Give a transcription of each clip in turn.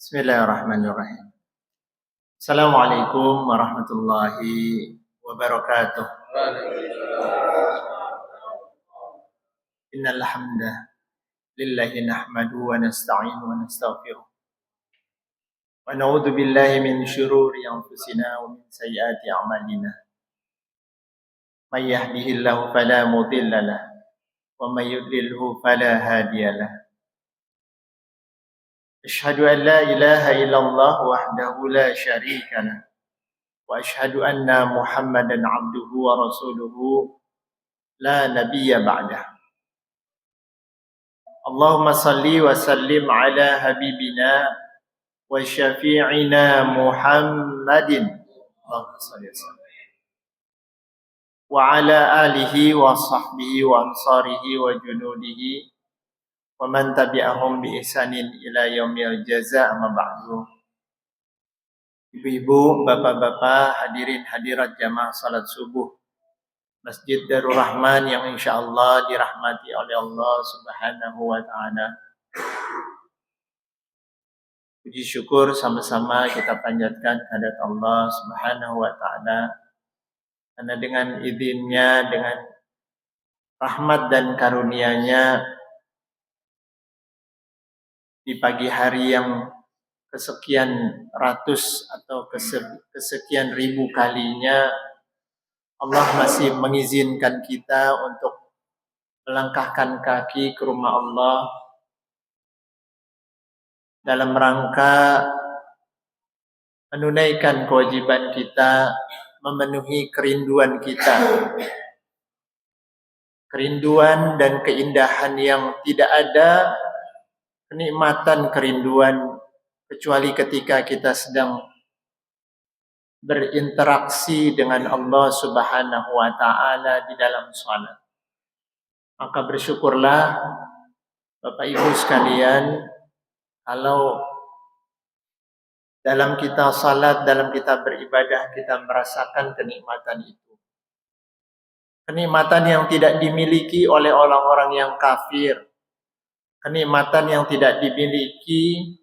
Bismillahirrahmanirrahim. Assalamualaikum warahmatullahi wabarakatuh. Innal hamda lillahi nahmaduhu wa nasta'inuhu wa nastaghfiruh. Wa na'udzu billahi min syururi anfusina wa min sayyiati a'malina. May yahdihillahu fala mudilla lahu wa may yudlilhu fala hadiya lahu. Asyhadu an la ilaha illallah wahdahu la syarika lah wa asyhadu anna Muhammadan abduhu wa rasuluhu la nabiyya ba'dah. Allahumma salli wa sallim ala habibina wa syafi'ina Muhammadin wa ala alihi wa sahbihi wa ansarihi wa junudihi wa man tabi'ahum bi ihsanin ila yaumil jazaa amma ba'du. Ibu-ibu, bapak-bapak, hadirin hadirat jamaah salat subuh Masjid Darul Rahman yang insyaallah dirahmati oleh Allah Subhanahu wa taala. Puji syukur sama-sama kita panjatkan kehadirat Allah Subhanahu wa taala. Karena dengan izinnya, dengan rahmat dan karunia-Nya, di pagi hari yang kesekian ratus atau kesekian ribu kalinya Allah masih mengizinkan kita untuk melangkahkan kaki ke rumah Allah dalam rangka menunaikan kewajiban kita, memenuhi kerinduan kita, kerinduan dan keindahan yang tidak ada kenikmatan kerinduan kecuali ketika kita sedang berinteraksi dengan Allah Subhanahu wa taala di dalam salat. Maka bersyukurlah Bapak Ibu sekalian kalau dalam kita salat, dalam kita beribadah kita merasakan kenikmatan itu. Kenikmatan yang tidak dimiliki oleh orang-orang yang kafir. Kenikmatan yang tidak dimiliki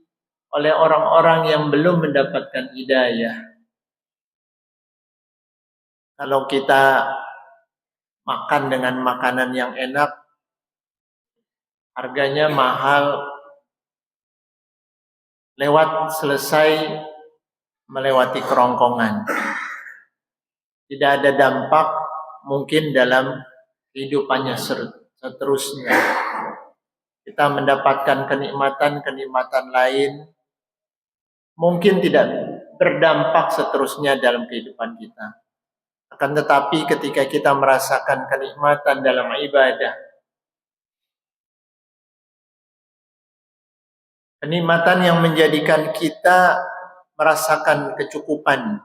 oleh orang-orang yang belum mendapatkan hidayah. Kalau kita makan dengan makanan yang enak, harganya mahal, lewat selesai melewati kerongkongan. Tidak ada dampak mungkin dalam kehidupannya seterusnya. Kita mendapatkan kenikmatan-kenikmatan lain mungkin tidak berdampak seterusnya dalam kehidupan kita. Akan tetapi ketika kita merasakan kenikmatan dalam ibadah, kenikmatan yang menjadikan kita merasakan kecukupan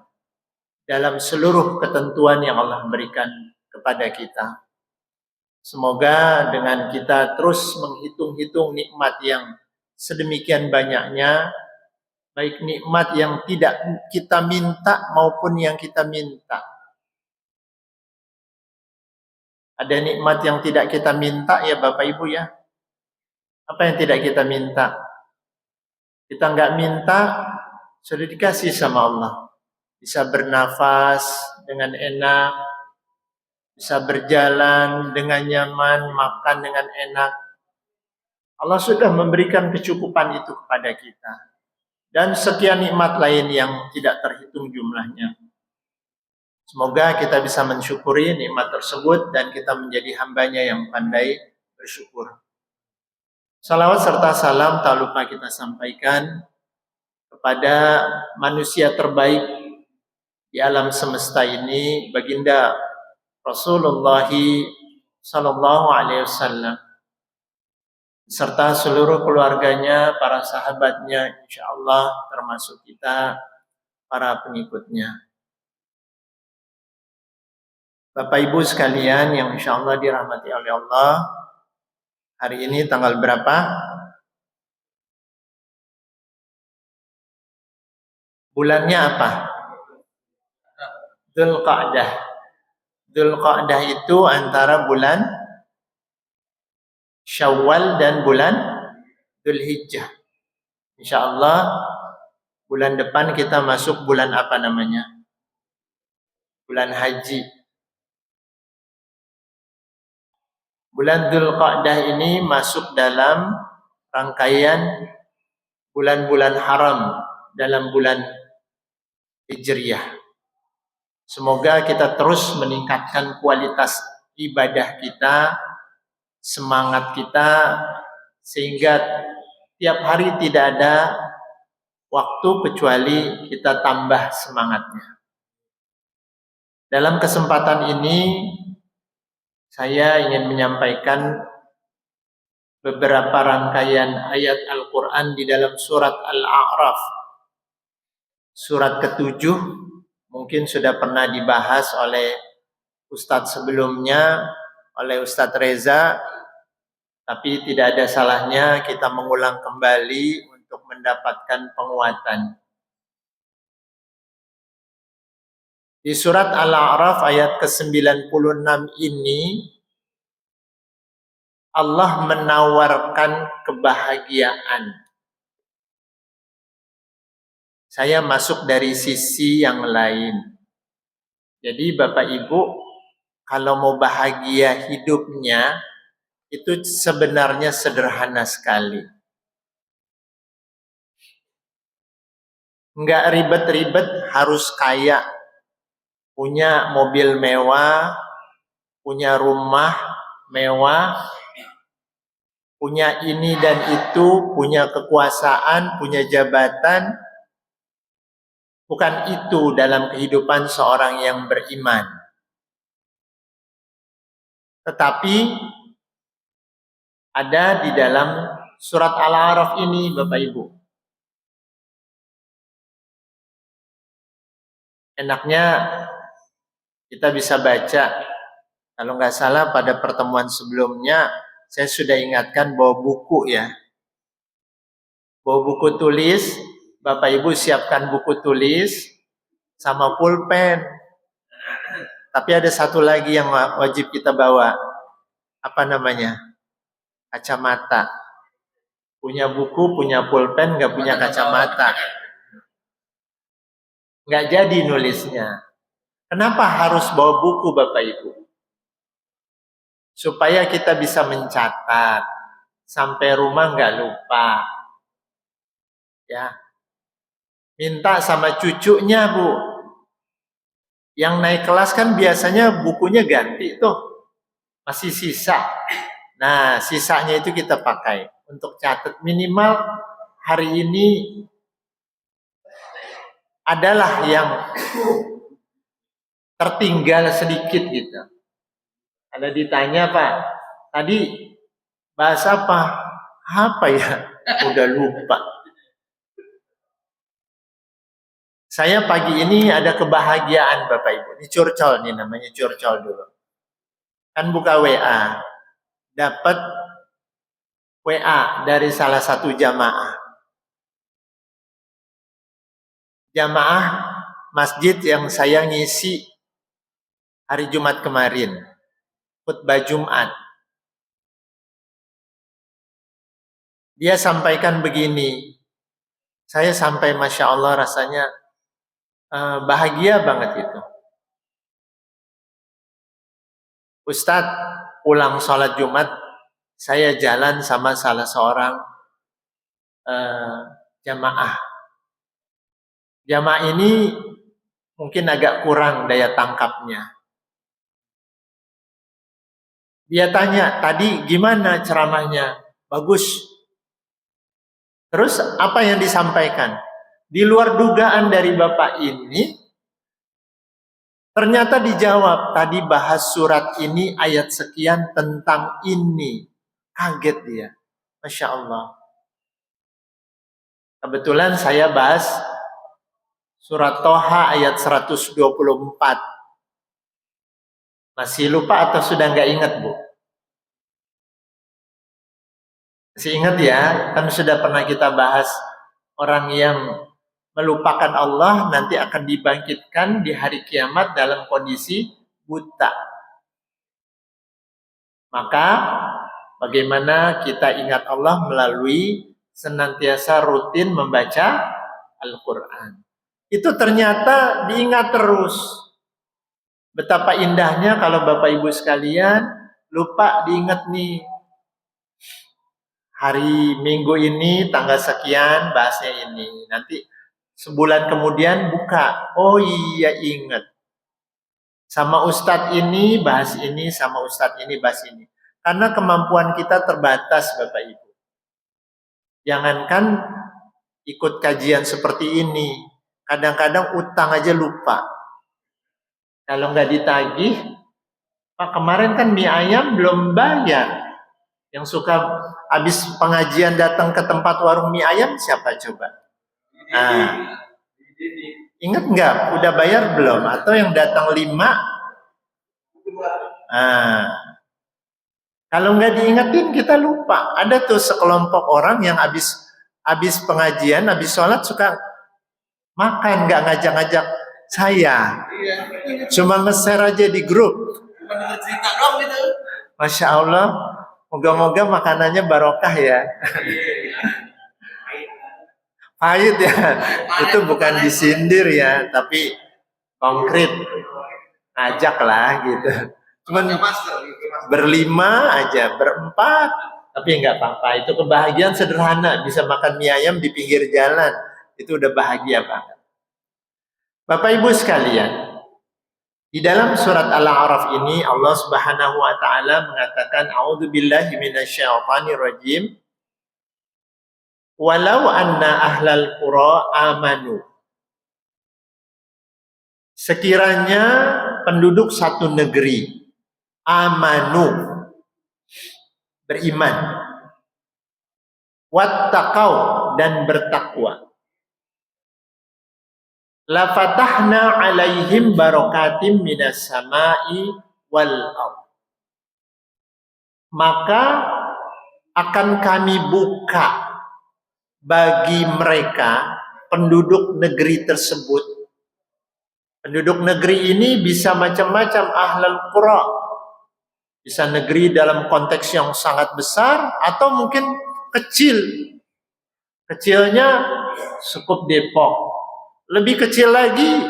dalam seluruh ketentuan yang Allah berikan kepada kita. Semoga dengan kita terus menghitung-hitung nikmat yang sedemikian banyaknya, baik nikmat yang tidak kita minta maupun yang kita minta. Ada nikmat yang tidak kita minta ya Bapak Ibu ya. Apa yang tidak kita minta? Kita nggak minta, sudah dikasih sama Allah. Bisa bernafas dengan enak, bisa berjalan dengan nyaman, makan dengan enak. Allah sudah memberikan kecukupan itu kepada kita. Dan sekian nikmat lain yang tidak terhitung jumlahnya. Semoga kita bisa mensyukuri nikmat tersebut dan kita menjadi hambanya yang pandai bersyukur. Salawat serta salam tak lupa kita sampaikan kepada manusia terbaik di alam semesta ini, baginda Rasulullah sallallahu alaihi wasallam serta seluruh keluarganya, para sahabatnya, insyaallah termasuk kita para pengikutnya. Bapak Ibu sekalian yang insyaallah dirahmati oleh Allah, hari ini tanggal berapa? Bulannya apa? Dzulqa'dah. Dzulqa'dah itu antara bulan Syawal dan bulan Dzulhijjah. Insyaallah Bulan depan kita masuk bulan apa namanya? Bulan haji. Bulan Dzulqa'dah ini masuk dalam rangkaian bulan-bulan haram dalam bulan Hijriyah. Semoga kita terus meningkatkan kualitas ibadah kita, semangat kita, sehingga tiap hari tidak ada waktu kecuali kita tambah semangatnya. Dalam kesempatan ini saya ingin menyampaikan beberapa rangkaian ayat Al-Quran di dalam surat Al-A'raf. Surat ke-7 mungkin sudah pernah dibahas oleh Ustadz sebelumnya, oleh Ustadz Reza, tapi tidak ada salahnya kita mengulang kembali untuk mendapatkan penguatan. Di surat Al-A'raf ayat ke-96 ini Allah menawarkan kebahagiaan. Saya masuk dari sisi yang lain. Jadi Bapak Ibu, kalau mau bahagia hidupnya, itu sebenarnya sederhana sekali. Enggak ribet-ribet harus kaya, punya mobil mewah, punya rumah mewah, punya ini dan itu, punya kekuasaan, punya jabatan. Bukan itu dalam kehidupan seorang yang beriman. Tetapi ada di dalam surat Al-A'raf ini Bapak Ibu. Enaknya kita bisa baca. Kalau nggak salah pada pertemuan sebelumnya saya sudah ingatkan bawa buku ya. Bawa buku tulis, Bapak Ibu siapkan buku tulis sama pulpen. Tapi ada satu lagi yang wajib kita bawa. Apa namanya? Kacamata. Punya buku, punya pulpen, nggak punya kacamata. Nggak jadi nulisnya. Kenapa harus bawa buku Bapak Ibu? Supaya kita bisa mencatat. Sampai rumah nggak lupa. Ya, minta sama cucunya Bu. Yang naik kelas kan biasanya bukunya ganti tuh, masih sisa. Nah, sisanya itu kita pakai untuk catat minimal hari ini adalah yang tertinggal sedikit gitu. Ada ditanya Pak, tadi bahasa apa? Apa ya? Udah lupa. Saya pagi ini ada kebahagiaan Bapak Ibu. Ini curcol nih namanya, curcol dulu. Kan buka WA. Dapat WA dari salah satu jamaah. Jamaah masjid yang saya ngisi hari Jumat kemarin. Khutbah Jumat. Dia sampaikan begini. Saya sampai Masya Allah rasanya bahagia banget itu. Ustadz, pulang sholat Jumat, saya jalan sama salah seorang jamaah. Jamaah ini mungkin agak kurang daya tangkapnya. Dia tanya, tadi gimana ceramahnya? Bagus. Terus apa yang disampaikan? Di luar dugaan dari Bapak ini, ternyata dijawab, tadi bahas surat ini ayat sekian tentang ini. Kaget dia. Masya Allah. Kebetulan saya bahas surat Toha ayat 124. Masih lupa atau sudah nggak ingat Bu? Masih ingat ya? Kan sudah pernah kita bahas orang yang melupakan Allah nanti akan dibangkitkan di hari kiamat dalam kondisi buta. Maka bagaimana kita ingat Allah melalui senantiasa rutin membaca Al-Quran. Itu ternyata diingat terus. Betapa indahnya kalau Bapak Ibu sekalian lupa diingat nih. Hari Minggu ini tanggal sekian bahasnya ini. Nanti sebulan kemudian buka. Oh iya ingat. Sama Ustadz ini bahas ini, sama Ustadz ini bahas ini. Karena kemampuan kita terbatas Bapak Ibu. Jangankan ikut kajian seperti ini. Kadang-kadang utang aja lupa. Kalau nggak ditagih, Pak kemarin kan mie ayam belum bayar. Yang suka habis pengajian datang ke tempat warung mie ayam siapa coba? Nah, ingat nggak? Udah bayar belum? Atau yang datang 5? Nah, kalau nggak diingetin kita lupa. Ada tuh sekelompok orang yang habis pengajian, habis sholat suka makan, nggak ngajak-ngajak saya. Cuma nge-share aja di grup. Masya Allah, moga-moga makanannya barokah ya. Pahit ya, itu bukan disindir ya, tapi konkret. Ajak lah gitu. Cuman berlima aja, berempat, tapi nggak apa-apa. Itu kebahagiaan sederhana, bisa makan mie ayam di pinggir jalan. Itu udah bahagia banget. Bapak Ibu sekalian, di dalam surat Al-A'raf ini Allah Subhanahu wa taala mengatakan a'udzubillahi minasyaitonir rajim. Walau anna ahlal qura amanu. Sekiranya penduduk satu negeri amanu beriman, wattaqau dan bertakwa, la fatahna alaihim barakatim minas sama'i wal ardh. Maka akan kami buka bagi mereka penduduk negeri tersebut. Penduduk negeri ini bisa macam-macam, ahlul qura. Bisa negeri dalam konteks yang sangat besar atau mungkin kecil. Kecilnya cukup Depok. Lebih kecil lagi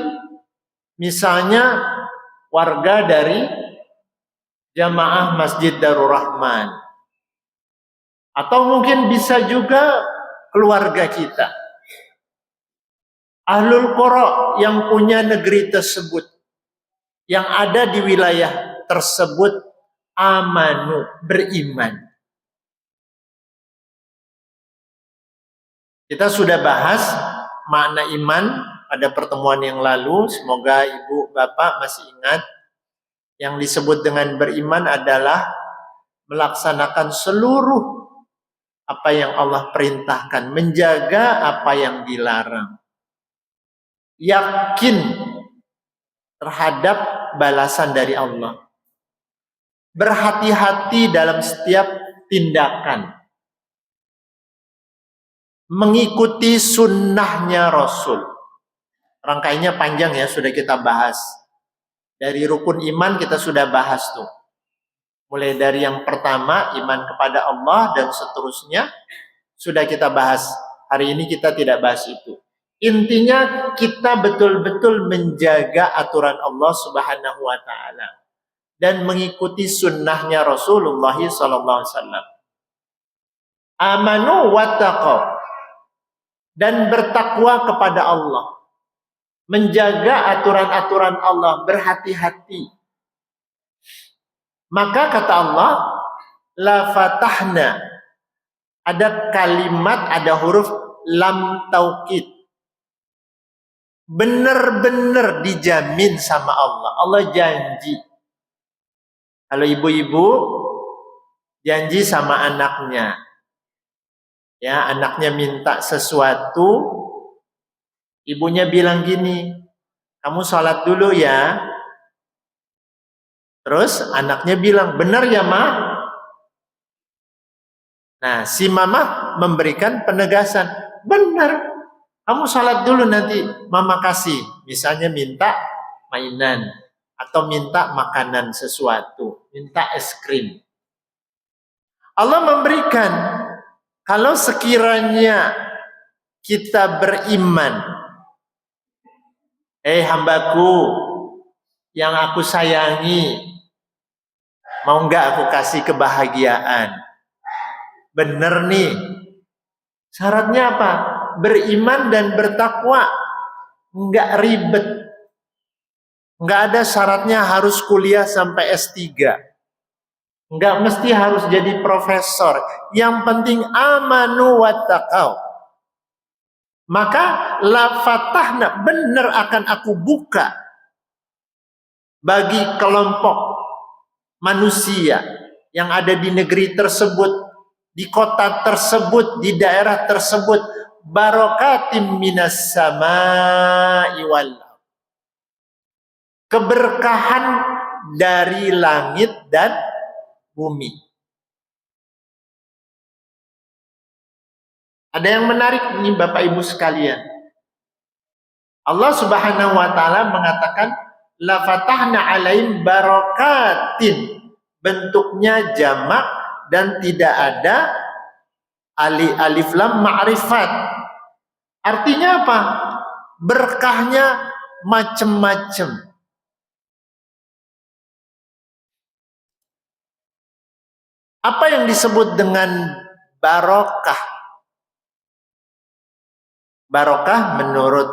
misalnya warga dari jamaah Masjid Darur Rahman. Atau mungkin bisa juga keluarga kita. Ahlul Qura yang punya negeri tersebut, yang ada di wilayah tersebut, amanu, beriman. Kita sudah bahas makna iman pada pertemuan yang lalu. Semoga ibu bapak masih ingat. Yang disebut dengan beriman adalah melaksanakan seluruh apa yang Allah perintahkan, menjaga apa yang dilarang. Yakin terhadap balasan dari Allah. Berhati-hati dalam setiap tindakan. Mengikuti sunnahnya Rasul. Rangkaiannya panjang ya, sudah kita bahas. Dari rukun iman kita sudah bahas tuh. Mulai dari yang pertama, iman kepada Allah dan seterusnya. Sudah kita bahas. Hari ini kita tidak bahas itu. Intinya kita betul-betul menjaga aturan Allah Subhanahu wa taala dan mengikuti sunnahnya Rasulullah sallallahu alaihi wasallam. Amanu wattaqau, dan bertakwa kepada Allah. Menjaga aturan-aturan Allah, berhati-hati. Maka kata Allah, la fatahna. Ada kalimat, ada huruf lam taukid. Benar-benar dijamin sama Allah. Allah janji. Kalau ibu-ibu janji sama anaknya. Ya, anaknya minta sesuatu, ibunya bilang gini, kamu sholat dulu ya. Terus anaknya bilang, benar ya Ma? Nah, si mama memberikan penegasan, benar. Kamu sholat dulu nanti mama kasih. Misalnya minta mainan atau minta makanan sesuatu, minta es krim. Allah memberikan. Kalau sekiranya kita beriman, hambaku yang aku sayangi, mau nggak aku kasih kebahagiaan? Bener nih. Syaratnya apa? Beriman dan bertakwa. Nggak ribet. Nggak ada syaratnya harus kuliah sampai S3. Nggak mesti harus jadi profesor. Yang penting amanu wattaqau. Maka la fatahna, benar akan aku buka bagi kelompok manusia yang ada di negeri tersebut, di kota tersebut, di daerah tersebut, barakatim minas samai wal, keberkahan dari langit dan bumi. Ada yang menarik nih Bapak Ibu sekalian. Allah Subhanahu wa taala mengatakan la fatahna alaihim barakatin. Bentuknya jamak dan tidak ada alif lam ma'rifat. Artinya apa? Berkahnya macam-macam. Apa yang disebut dengan barokah? Barokah menurut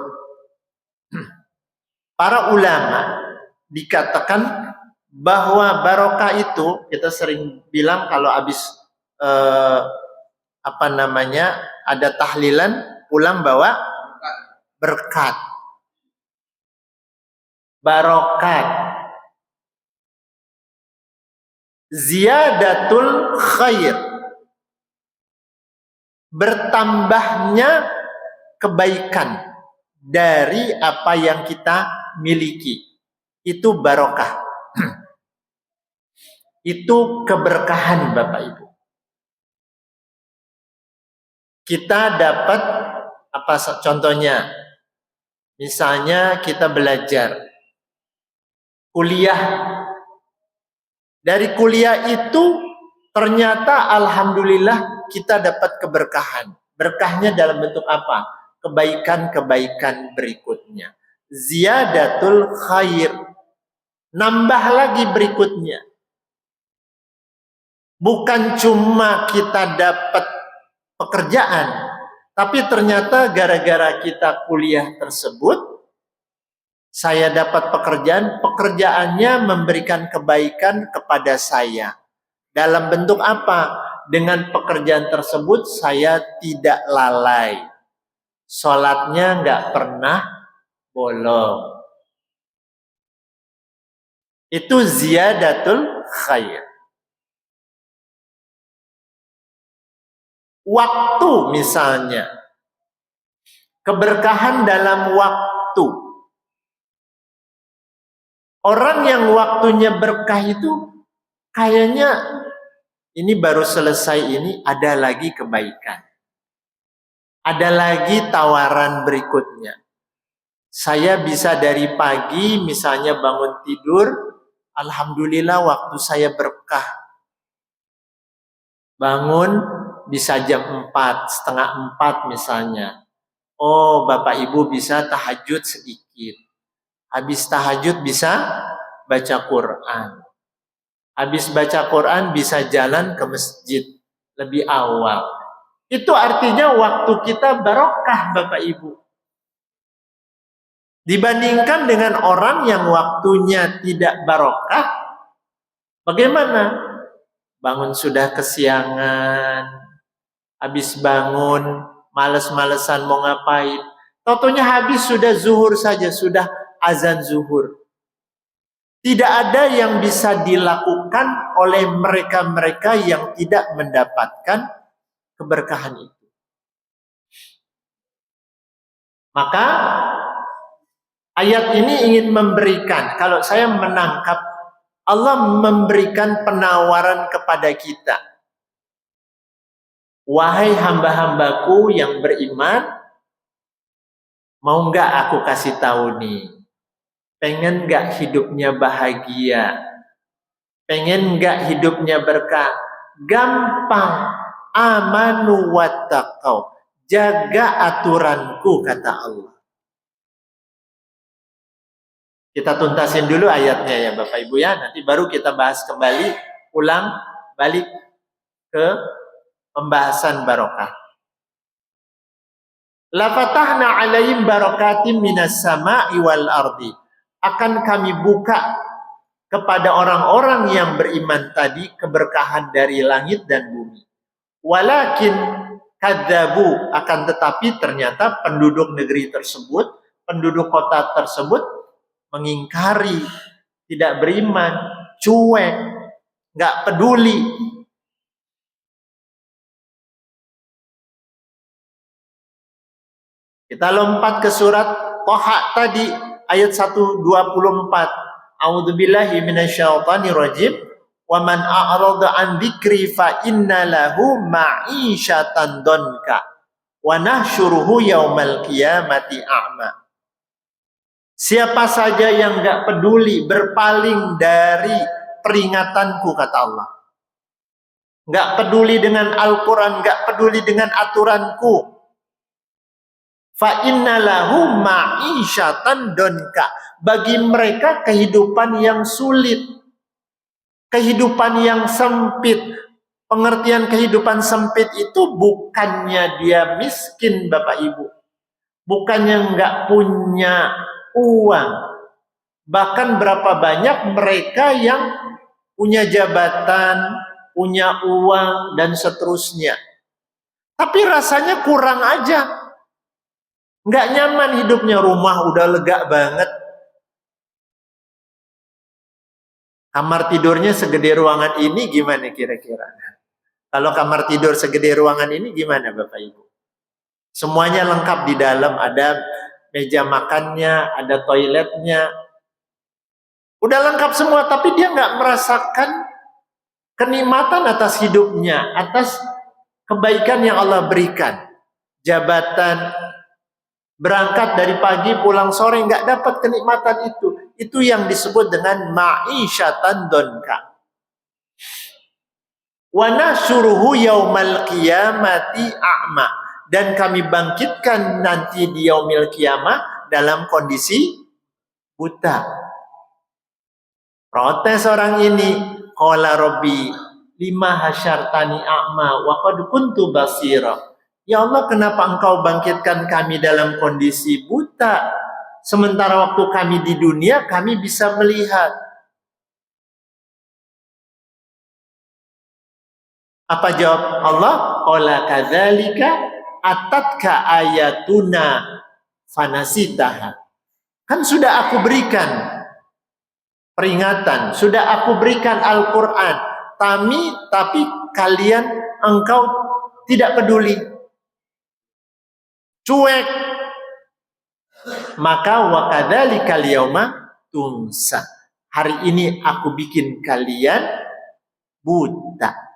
para ulama dikatakan bahwa barokah itu, kita sering bilang kalau habis ada tahlilan pulang bawa berkat, barokat, ziyadatul khair, bertambahnya kebaikan dari apa yang kita miliki. Itu barokah. Itu keberkahan Bapak Ibu. Kita dapat apa contohnya? Misalnya kita belajar kuliah. Dari kuliah itu ternyata alhamdulillah kita dapat keberkahan. Berkahnya dalam bentuk apa? Kebaikan-kebaikan berikutnya. Ziyadatul khair. Nambah lagi berikutnya. Bukan cuma kita dapat pekerjaan, tapi ternyata gara-gara kita kuliah tersebut, saya dapat pekerjaan, pekerjaannya memberikan kebaikan kepada saya. Dalam bentuk apa? Dengan pekerjaan tersebut saya tidak lalai. Sholatnya nggak pernah bolong. Itu ziyadatul khair. Waktu misalnya. Keberkahan dalam waktu. Orang yang waktunya berkah itu kayaknya ini baru selesai ini ada lagi kebaikan. Ada lagi tawaran berikutnya. Saya bisa dari pagi misalnya bangun tidur, alhamdulillah waktu saya berkah. Bangun bisa jam 4, setengah 4 misalnya. Oh, Bapak Ibu bisa tahajud sedikit. Habis tahajud bisa baca Quran. Habis baca Quran bisa jalan ke masjid lebih awal. Itu artinya waktu kita barokah Bapak Ibu. Dibandingkan dengan orang yang waktunya tidak barokah, bagaimana? Bangun sudah kesiangan, habis bangun, males-malesan mau ngapain. Totonya habis sudah zuhur saja, sudah azan zuhur. Tidak ada yang bisa dilakukan oleh mereka-mereka yang tidak mendapatkan keberkahan itu. Maka ayat ini ingin memberikan, kalau saya menangkap, Allah memberikan penawaran kepada kita. Wahai hamba-hambaku yang beriman, mau nggak aku kasih tahu nih? Pengen nggak hidupnya bahagia? Pengen nggak hidupnya berkah? Gampang. Amanu wattaqau. jaga aturanku, kata Allah. Kita tuntasin dulu ayatnya ya Bapak Ibu ya, nanti baru kita bahas kembali, ulang balik ke pembahasan barokah. La fatahna alaihim barakatim minas sama'i wal ardi. Akan kami buka kepada orang-orang yang beriman tadi keberkahan dari langit dan bumi. Walakin kadzabu, akan tetapi ternyata penduduk negeri tersebut, penduduk kota tersebut mengingkari, tidak beriman, cuek, nggak peduli. Kita lompat ke surat Thaha tadi ayat 124. A'udzubillahi minasyaitonir rajim. Wa man a'rada an dzikri fa inna lahu ma'isyatan donka wa nahsyuruhu yaumal qiyamati a'ma. Siapa saja yang enggak peduli, berpaling dari peringatanku, kata Allah, enggak peduli dengan Al-Quran, enggak peduli dengan aturanku, fa inna lahu ma'isyatan donka, bagi mereka kehidupan yang sulit, kehidupan yang sempit. Pengertian kehidupan sempit itu bukannya dia miskin Bapak Ibu, bukannya enggak punya uang. Bahkan berapa banyak mereka yang punya jabatan, punya uang dan seterusnya, tapi rasanya kurang aja, enggak nyaman hidupnya. Rumah udah lega banget, kamar tidurnya segede ruangan ini, gimana kira-kira? Kalau kamar tidur segede ruangan ini gimana Bapak Ibu? Semuanya lengkap di dalam, ada meja makannya, ada toiletnya, udah lengkap semua, tapi dia nggak merasakan kenikmatan atas hidupnya, atas kebaikan yang Allah berikan. Jabatan, berangkat dari pagi pulang sore, nggak dapat kenikmatan itu. Itu yang disebut dengan ma'isyatan donka. Wa nahsyuruhu yaumal qiyamati a'ma, dan kami bangkitkan nanti di yaumil qiyamah dalam kondisi buta. Protes orang ini, qala rabbi lima hasyartani a'ma wa qad kuntu basira. Ya Allah, kenapa engkau bangkitkan kami dalam kondisi buta, sementara waktu kami di dunia kami bisa melihat? Apa jawab Allah? Qala kadzalika atatka ayatuna fanasitaha. Kan sudah aku berikan peringatan, sudah aku berikan Al-Quran, tapi kalian, engkau tidak peduli, cuek. Maka wa kadzalikal yauma tunsa. Hari ini aku bikin kalian buta.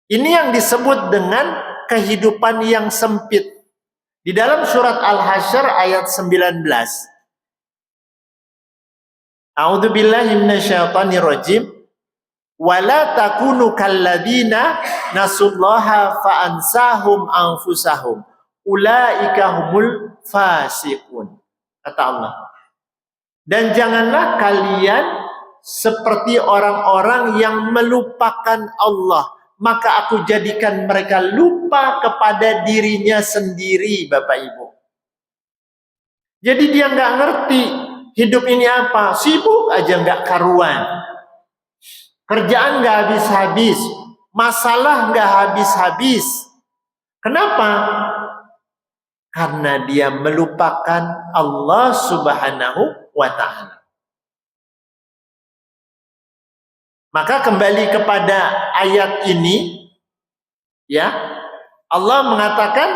Ini yang disebut dengan kehidupan yang sempit. Di dalam surat Al-Hasyr ayat 19. A'udzubillahi minasyaitonir rajim. Wala takunu kalladzina nasullaha fa ansahum anfusahum. Ulaika humul fasiqun. Kata Allah. Dan janganlah kalian seperti orang-orang yang melupakan Allah, maka aku jadikan mereka lupa kepada dirinya sendiri, Bapak Ibu. Jadi dia nggak ngerti hidup ini apa, sibuk aja nggak karuan, kerjaan nggak habis-habis, masalah nggak habis-habis. Kenapa? Karena dia melupakan Allah Subhanahu wa Ta'ala. Maka kembali kepada ayat ini, ya, Allah mengatakan,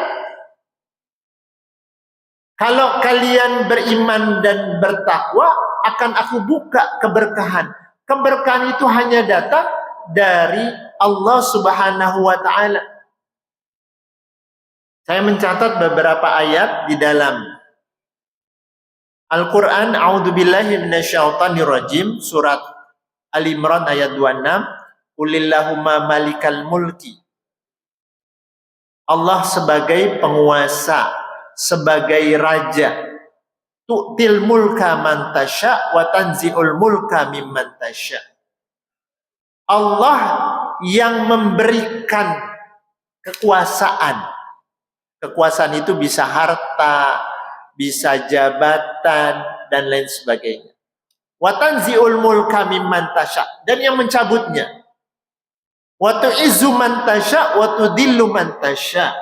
kalau kalian beriman dan bertakwa, akan aku buka keberkahan. Keberkahan itu hanya datang dari Allah Subhanahu wa Ta'ala. Saya mencatat beberapa ayat di dalam Al-Quran. A'udzubillahi minasyaitonir rajim, surat Al-Imran ayat 26. Qulillahumma malikal mulki. Allah sebagai penguasa, sebagai raja. Tu'til mulka man tasya wa tanzi'ul mulka mimman tasya. Allah yang memberikan kekuasaan. Kekuasaan itu bisa harta, bisa jabatan, dan lain sebagainya. Wa tanzi'ul mulka mimman tasya. Dan yang mencabutnya. Wa tu'izzu man tasya wa tudillu man tasya.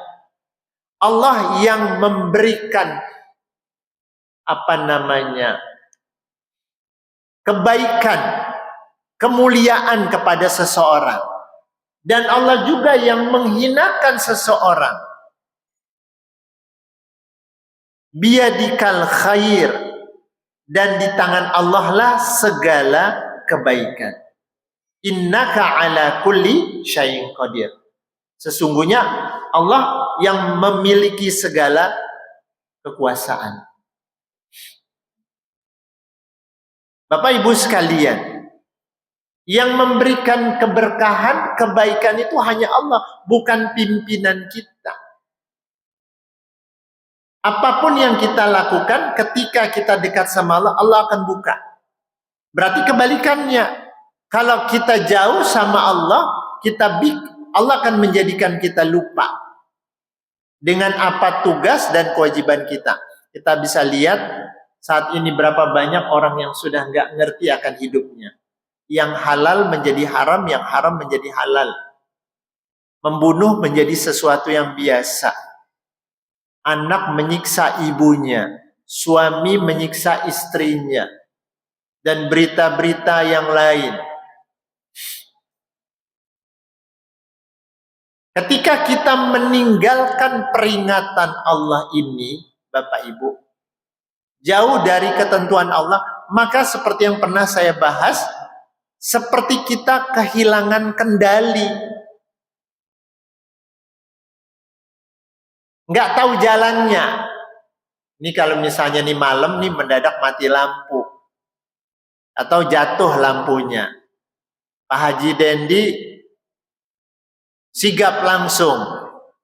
Allah yang memberikan kebaikan, kemuliaan kepada seseorang, dan Allah juga yang menghinakan seseorang. Biyadikal khair, dan di tangan Allah lah segala kebaikan. Innaka ala kulli syai'in qadir. Sesungguhnya Allah yang memiliki segala kekuasaan. Bapak Ibu sekalian, yang memberikan keberkahan, kebaikan itu hanya Allah, bukan pimpinan kita. Apapun yang kita lakukan, ketika kita dekat sama Allah, Allah akan buka. Berarti kebalikannya, kalau kita jauh sama Allah, Allah akan menjadikan kita lupa dengan apa tugas dan kewajiban kita. Kita bisa lihat saat ini berapa banyak orang yang sudah nggak ngerti akan hidupnya. Yang halal menjadi haram, yang haram menjadi halal. Membunuh menjadi sesuatu yang biasa. Anak menyiksa ibunya, suami menyiksa istrinya, dan berita-berita yang lain. Ketika kita meninggalkan peringatan Allah ini, Bapak Ibu, jauh dari ketentuan Allah, maka seperti yang pernah saya bahas, seperti kita kehilangan kendali. Nggak tahu jalannya. Ini kalau misalnya nih malam nih mendadak mati lampu. Atau jatuh lampunya. Pak Haji Dendi sigap langsung.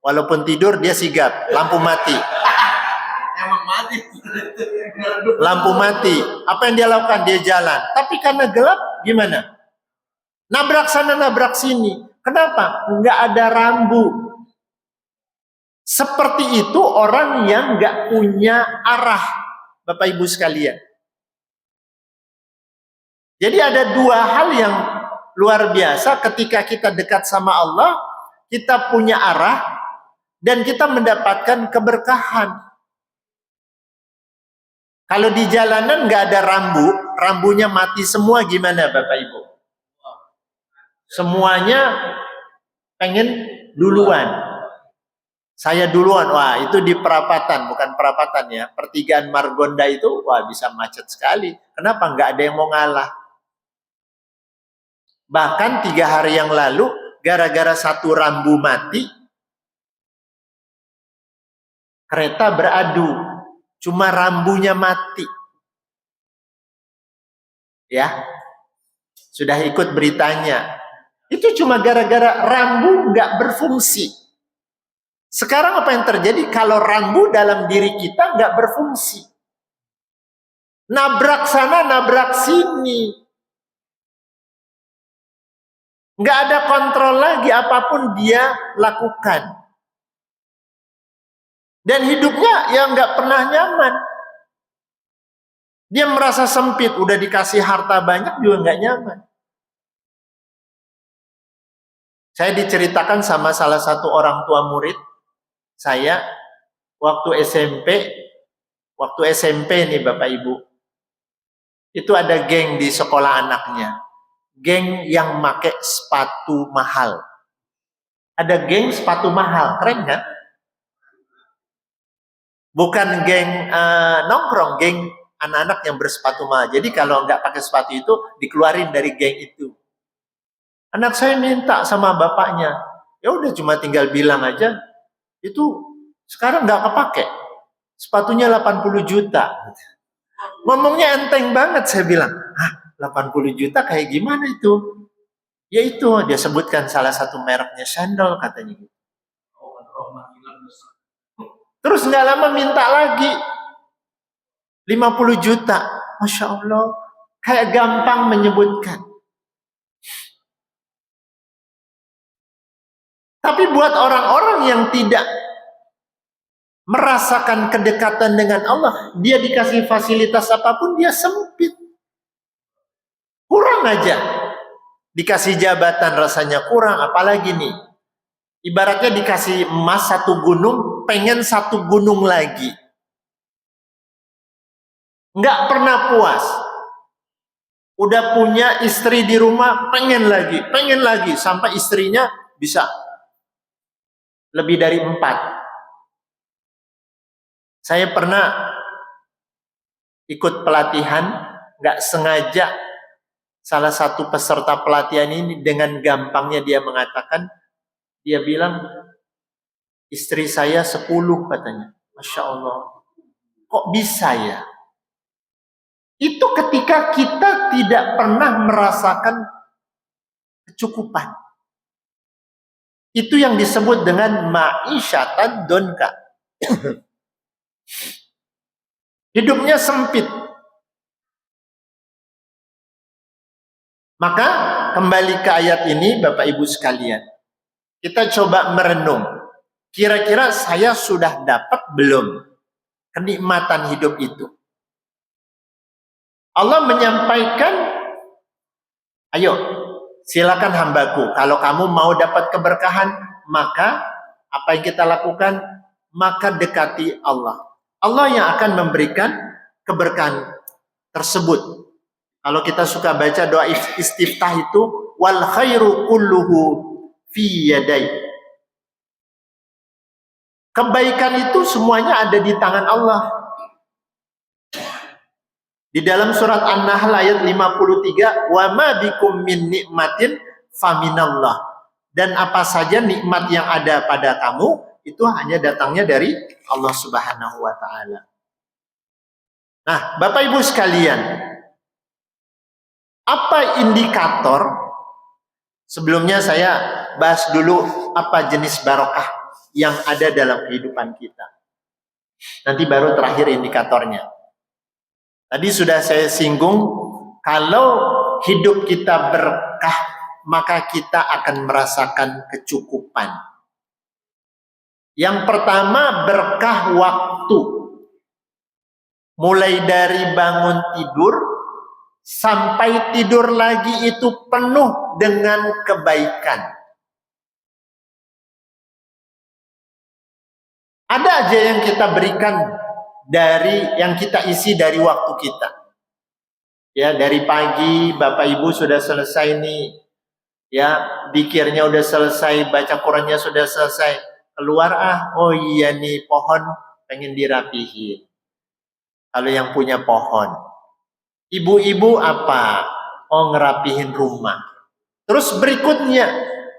Walaupun tidur dia sigap. Lampu mati. Emang mati. Lampu mati. Apa yang dia lakukan? Dia jalan. Tapi karena gelap, gimana? Nabrak sana, nabrak sini. Kenapa? Nggak ada rambu. Seperti itu orang yang nggak punya arah, Bapak Ibu sekalian. Jadi ada dua hal yang luar biasa ketika kita dekat sama Allah, kita punya arah, dan kita mendapatkan keberkahan. Kalau di jalanan nggak ada rambu, rambunya mati semua, gimana Bapak Ibu? Semuanya pengen duluan. Saya duluan, wah itu di perapatan, bukan perapatan ya, pertigaan Margonda itu, wah bisa macet sekali. Kenapa? Nggak ada yang mau ngalah. Bahkan 3 hari yang lalu, gara-gara satu rambu mati, kereta beradu, cuma rambunya mati. Ya, sudah ikut beritanya. Itu cuma gara-gara rambu nggak berfungsi. Sekarang apa yang terjadi kalau rambu dalam diri kita nggak berfungsi? Nabrak sana, nabrak sini. Nggak ada kontrol lagi apapun dia lakukan. Dan hidupnya ya nggak pernah nyaman. Dia merasa sempit, udah dikasih harta banyak juga nggak nyaman. Saya diceritakan sama salah satu orang tua murid saya waktu SMP nih Bapak Ibu, itu ada geng di sekolah anaknya, geng yang make sepatu mahal. Ada geng sepatu mahal, keren kan? Bukan geng nongkrong, geng anak-anak yang bersepatu mahal. Jadi kalau nggak pakai sepatu itu dikeluarin dari geng itu. Anak saya minta sama bapaknya, ya udah cuma tinggal bilang aja. Itu sekarang nggak kepake. Sepatunya 80 juta. Ngomongnya enteng banget, saya bilang. Hah, 80 juta kayak gimana itu? Ya itu, dia sebutkan salah satu mereknya sandal katanya. Terus nggak lama minta lagi 50 juta. Masya Allah, kayak gampang menyebutkan. Tapi buat orang-orang yang tidak merasakan kedekatan dengan Allah, dia dikasih fasilitas apapun, dia sempit. Kurang aja. Dikasih jabatan rasanya kurang, apalagi nih. Ibaratnya dikasih emas 1 gunung, pengen 1 gunung lagi. Nggak pernah puas. Udah punya istri di rumah, pengen lagi, sampai istrinya bisa lebih dari 4. Saya pernah ikut pelatihan, nggak sengaja salah satu peserta pelatihan ini dengan gampangnya dia mengatakan, dia bilang, istri saya 10 katanya. Masya Allah, kok bisa ya? Itu ketika kita tidak pernah merasakan kecukupan. Itu yang disebut dengan ma'isyatan donka. Hidupnya sempit. Maka kembali ke ayat ini Bapak Ibu sekalian. Kita coba merenung. Kira-kira saya sudah dapat belum kenikmatan hidup itu? Allah menyampaikan, ayo silakan hambaku, kalau kamu mau dapat keberkahan, maka apa yang kita lakukan? Maka dekati Allah. Allah yang akan memberikan keberkahan tersebut. Kalau kita suka baca doa istiftah itu, wal khairu kulluhu fi yadai. Kebaikan itu semuanya ada di tangan Allah. Di dalam surat An-Nahl ayat 53, wa ma bikum min nikmatin faminallah. Dan apa saja nikmat yang ada pada kamu, itu hanya datangnya dari Allah Subhanahu wa taala. Nah, Bapak Ibu sekalian, apa indikator? Sebelumnya saya bahas dulu apa jenis barokah yang ada dalam kehidupan kita. Nanti baru terakhir indikatornya. Tadi sudah saya singgung, kalau hidup kita berkah, maka kita akan merasakan kecukupan. Yang pertama, berkah waktu. Mulai dari bangun tidur sampai tidur lagi itu penuh dengan kebaikan. Ada aja yang kita berikan dari yang kita isi dari waktu kita. Ya, dari pagi Bapak Ibu sudah selesai nih. Ya, zikirnya udah selesai, baca Qurannya sudah selesai. Keluar oh iya nih pohon pengen dirapihin. Kalau yang punya pohon. Ibu-ibu apa? Oh, ngerapihin rumah. Terus berikutnya,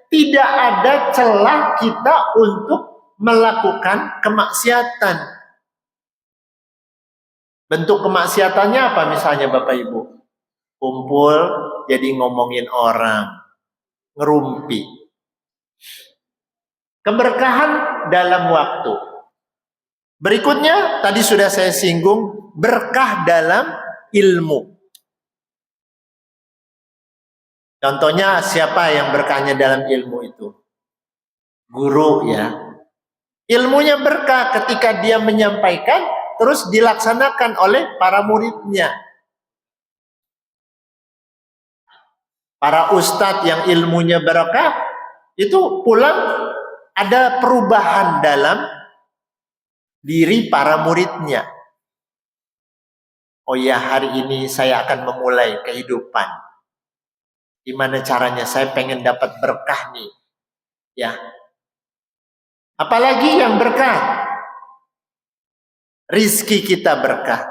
tidak ada celah kita untuk melakukan kemaksiatan. Bentuk kemaksiatannya apa misalnya Bapak Ibu? Kumpul jadi ngomongin orang, ngerumpi. Keberkahan dalam waktu. Berikutnya tadi sudah saya singgung, berkah dalam ilmu. Contohnya siapa yang berkahnya dalam ilmu itu? Guru ya. Ilmunya berkah ketika dia menyampaikan terus dilaksanakan oleh para muridnya. Para ustadz yang ilmunya berkah, itu pulang ada perubahan dalam diri para muridnya. Oh ya, hari ini saya akan memulai kehidupan. Gimana caranya? Saya pengen dapat berkah nih. Ya. Apalagi yang berkah? Rizki kita berkah.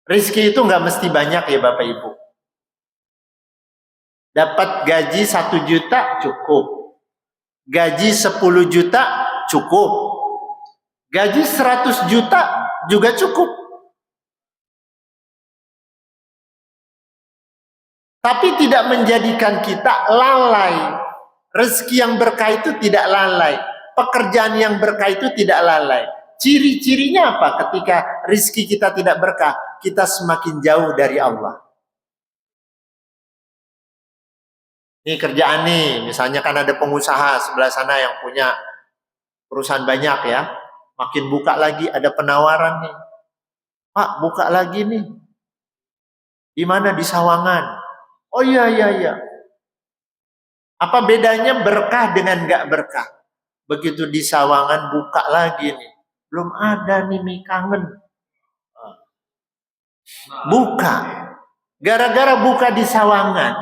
Rizki itu nggak mesti banyak ya Bapak Ibu. Dapat gaji 1 juta cukup. Gaji 10 juta cukup. Gaji 100 juta juga cukup. Tapi tidak menjadikan kita lalai. Rezeki yang berkah itu tidak lalai. pekerjaan yang berkah itu tidak lalai. Ciri-cirinya apa? Ketika rizki kita tidak berkah, kita semakin jauh dari Allah. Ini kerjaan nih, misalnya kan ada pengusaha sebelah sana yang punya perusahaan banyak ya. Makin buka lagi, ada penawaran nih. Pak, buka lagi nih. Di mana? Di Sawangan. Oh iya. Apa bedanya berkah dengan nggak berkah? Begitu di Sawangan buka lagi nih. Belum ada nih, kangen. Buka. Gara-gara buka di Sawangan,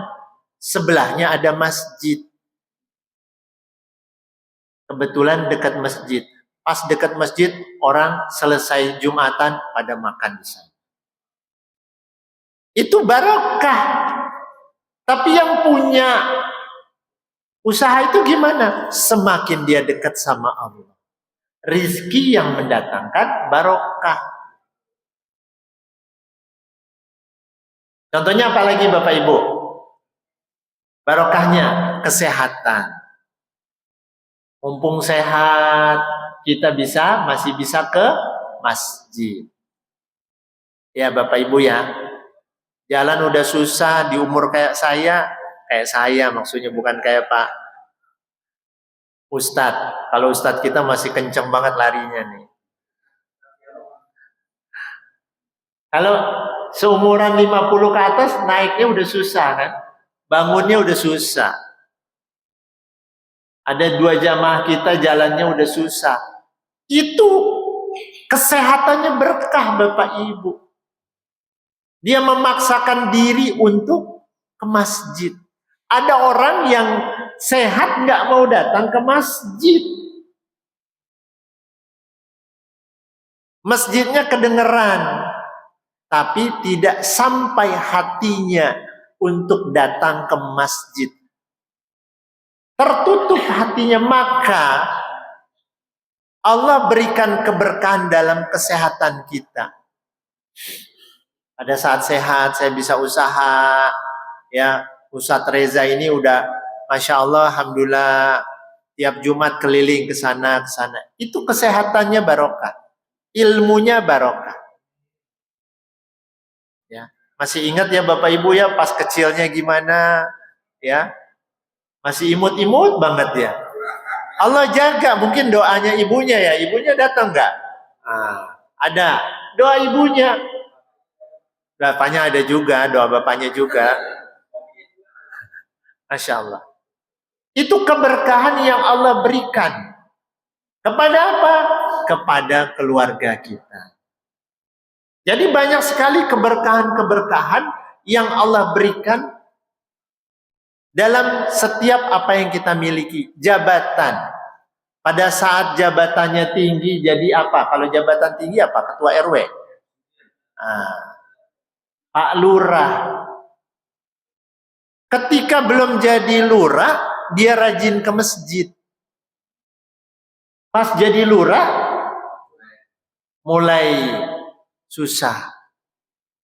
sebelahnya ada masjid. Kebetulan dekat masjid. Pas dekat masjid, orang selesai Jumatan pada makan di sana. Itu barokah. Tapi yang punya usaha itu gimana? Semakin dia dekat sama Allah, rizki yang mendatangkan barokah. Contohnya apa lagi Bapak Ibu? Barokahnya kesehatan. Mumpung sehat, kita masih bisa ke masjid. Ya Bapak Ibu ya, jalan udah susah di umur kayak saya maksudnya, bukan kayak Pak Ustadz. Kalau Ustadz kita masih kenceng banget larinya nih. Kalau seumuran 50 ke atas, naiknya udah susah kan? Bangunnya udah susah. Ada 2 jamaah kita jalannya udah susah. Itu kesehatannya berkah Bapak Ibu. Dia memaksakan diri untuk ke masjid. Ada orang yang sehat nggak mau datang ke masjid. Masjidnya kedengeran, tapi tidak sampai hatinya untuk datang ke masjid. Tertutup hatinya, maka Allah berikan keberkahan dalam kesehatan kita. Pada saat sehat, saya bisa usaha. Ya, Ustadz Reza ini udah, Masya Allah, Alhamdulillah, tiap Jumat keliling ke sana. Itu kesehatannya barokah, ilmunya barokah. Ya, masih ingat ya Bapak Ibu ya, pas kecilnya gimana? Ya, masih imut-imut banget ya. Allah jaga, mungkin doanya ibunya ya. Ibunya datang nggak? Ada doa ibunya. Bapaknya ada juga, doa bapaknya juga. Masya Allah. Itu keberkahan yang Allah berikan. Kepada apa? Kepada keluarga kita. Jadi banyak sekali keberkahan-keberkahan yang Allah berikan dalam setiap apa yang kita miliki. Jabatan. Pada saat jabatannya tinggi, jadi apa? Kalau jabatan tinggi apa? Ketua RW. Pak Lurah. Ketika belum jadi lurah, dia rajin ke masjid. Pas jadi lurah, mulai susah.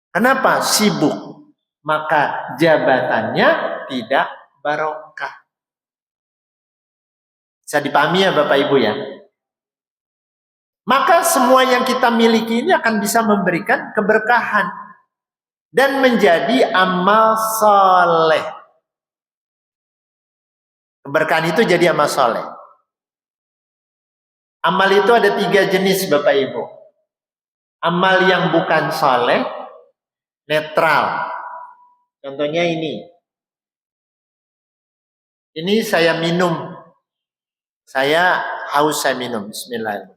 Kenapa? Sibuk. Maka jabatannya tidak barokah. Bisa dipahami ya Bapak Ibu ya? Maka semua yang kita miliki ini akan bisa memberikan keberkahan dan menjadi amal soleh. Keberkahan itu jadi amal soleh. Amal itu ada 3 jenis Bapak Ibu. Amal yang bukan soleh, netral. Contohnya ini. Ini saya minum. Saya haus, saya minum. Bismillahirrahmanirrahim.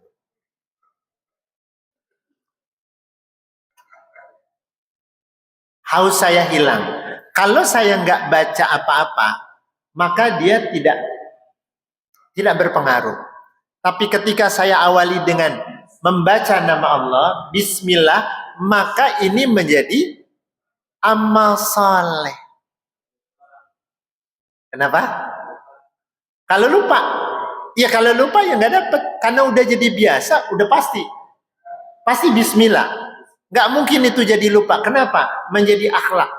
Haus saya hilang. Kalau saya nggak baca apa-apa, maka dia tidak berpengaruh. Tapi ketika saya awali dengan membaca nama Allah, Bismillah, maka ini menjadi amal saleh. Kenapa? Kalau lupa, ya nggak dapat, karena udah jadi biasa, udah pasti Bismillah. Nggak mungkin itu jadi lupa. Kenapa? Menjadi akhlak.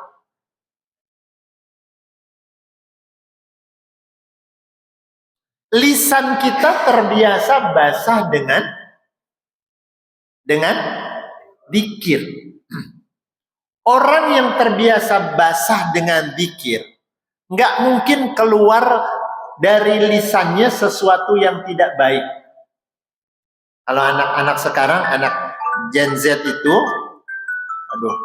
lisan kita terbiasa basah dengan dzikir. Orang yang terbiasa basah dengan dzikir, nggak mungkin keluar dari lisannya sesuatu yang tidak baik. Kalau anak-anak sekarang, anak Gen Z itu, aduh,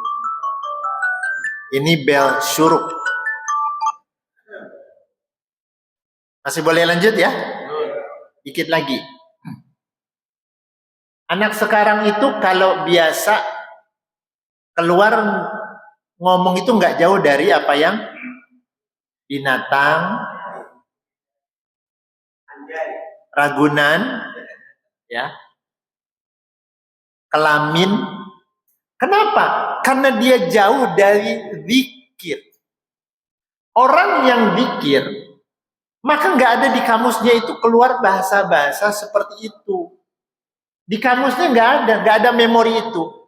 ini bel syuruk. Masih boleh lanjut ya? Dikit lagi. Anak sekarang itu kalau biasa keluar ngomong itu nggak jauh dari apa yang binatang, ragunan, ya, kelamin. Kenapa? Karena dia jauh dari zikir. Orang yang zikir, maka nggak ada di kamusnya itu keluar bahasa-bahasa seperti itu. Di kamusnya nggak ada memori itu.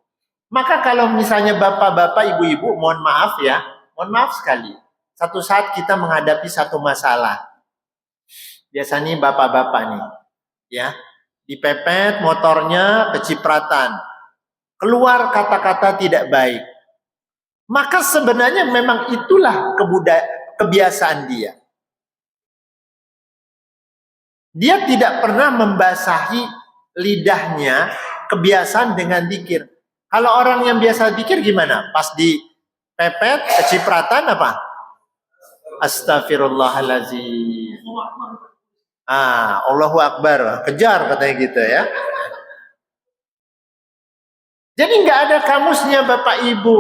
Maka kalau misalnya bapak-bapak, ibu-ibu, mohon maaf ya, mohon maaf sekali. Satu saat kita menghadapi satu masalah. Biasanya bapak-bapak nih, ya, dipepet motornya, kecipratan, keluar kata-kata tidak baik. Maka sebenarnya memang itulah kebiasaan dia. Dia tidak pernah membasahi lidahnya, kebiasaan dengan dzikir. Kalau orang yang biasa dzikir gimana? Pas dipepet, kecipratan apa? Astagfirullahaladzim. Allahu Akbar. Kejar katanya gitu ya. Jadi nggak ada kamusnya Bapak Ibu.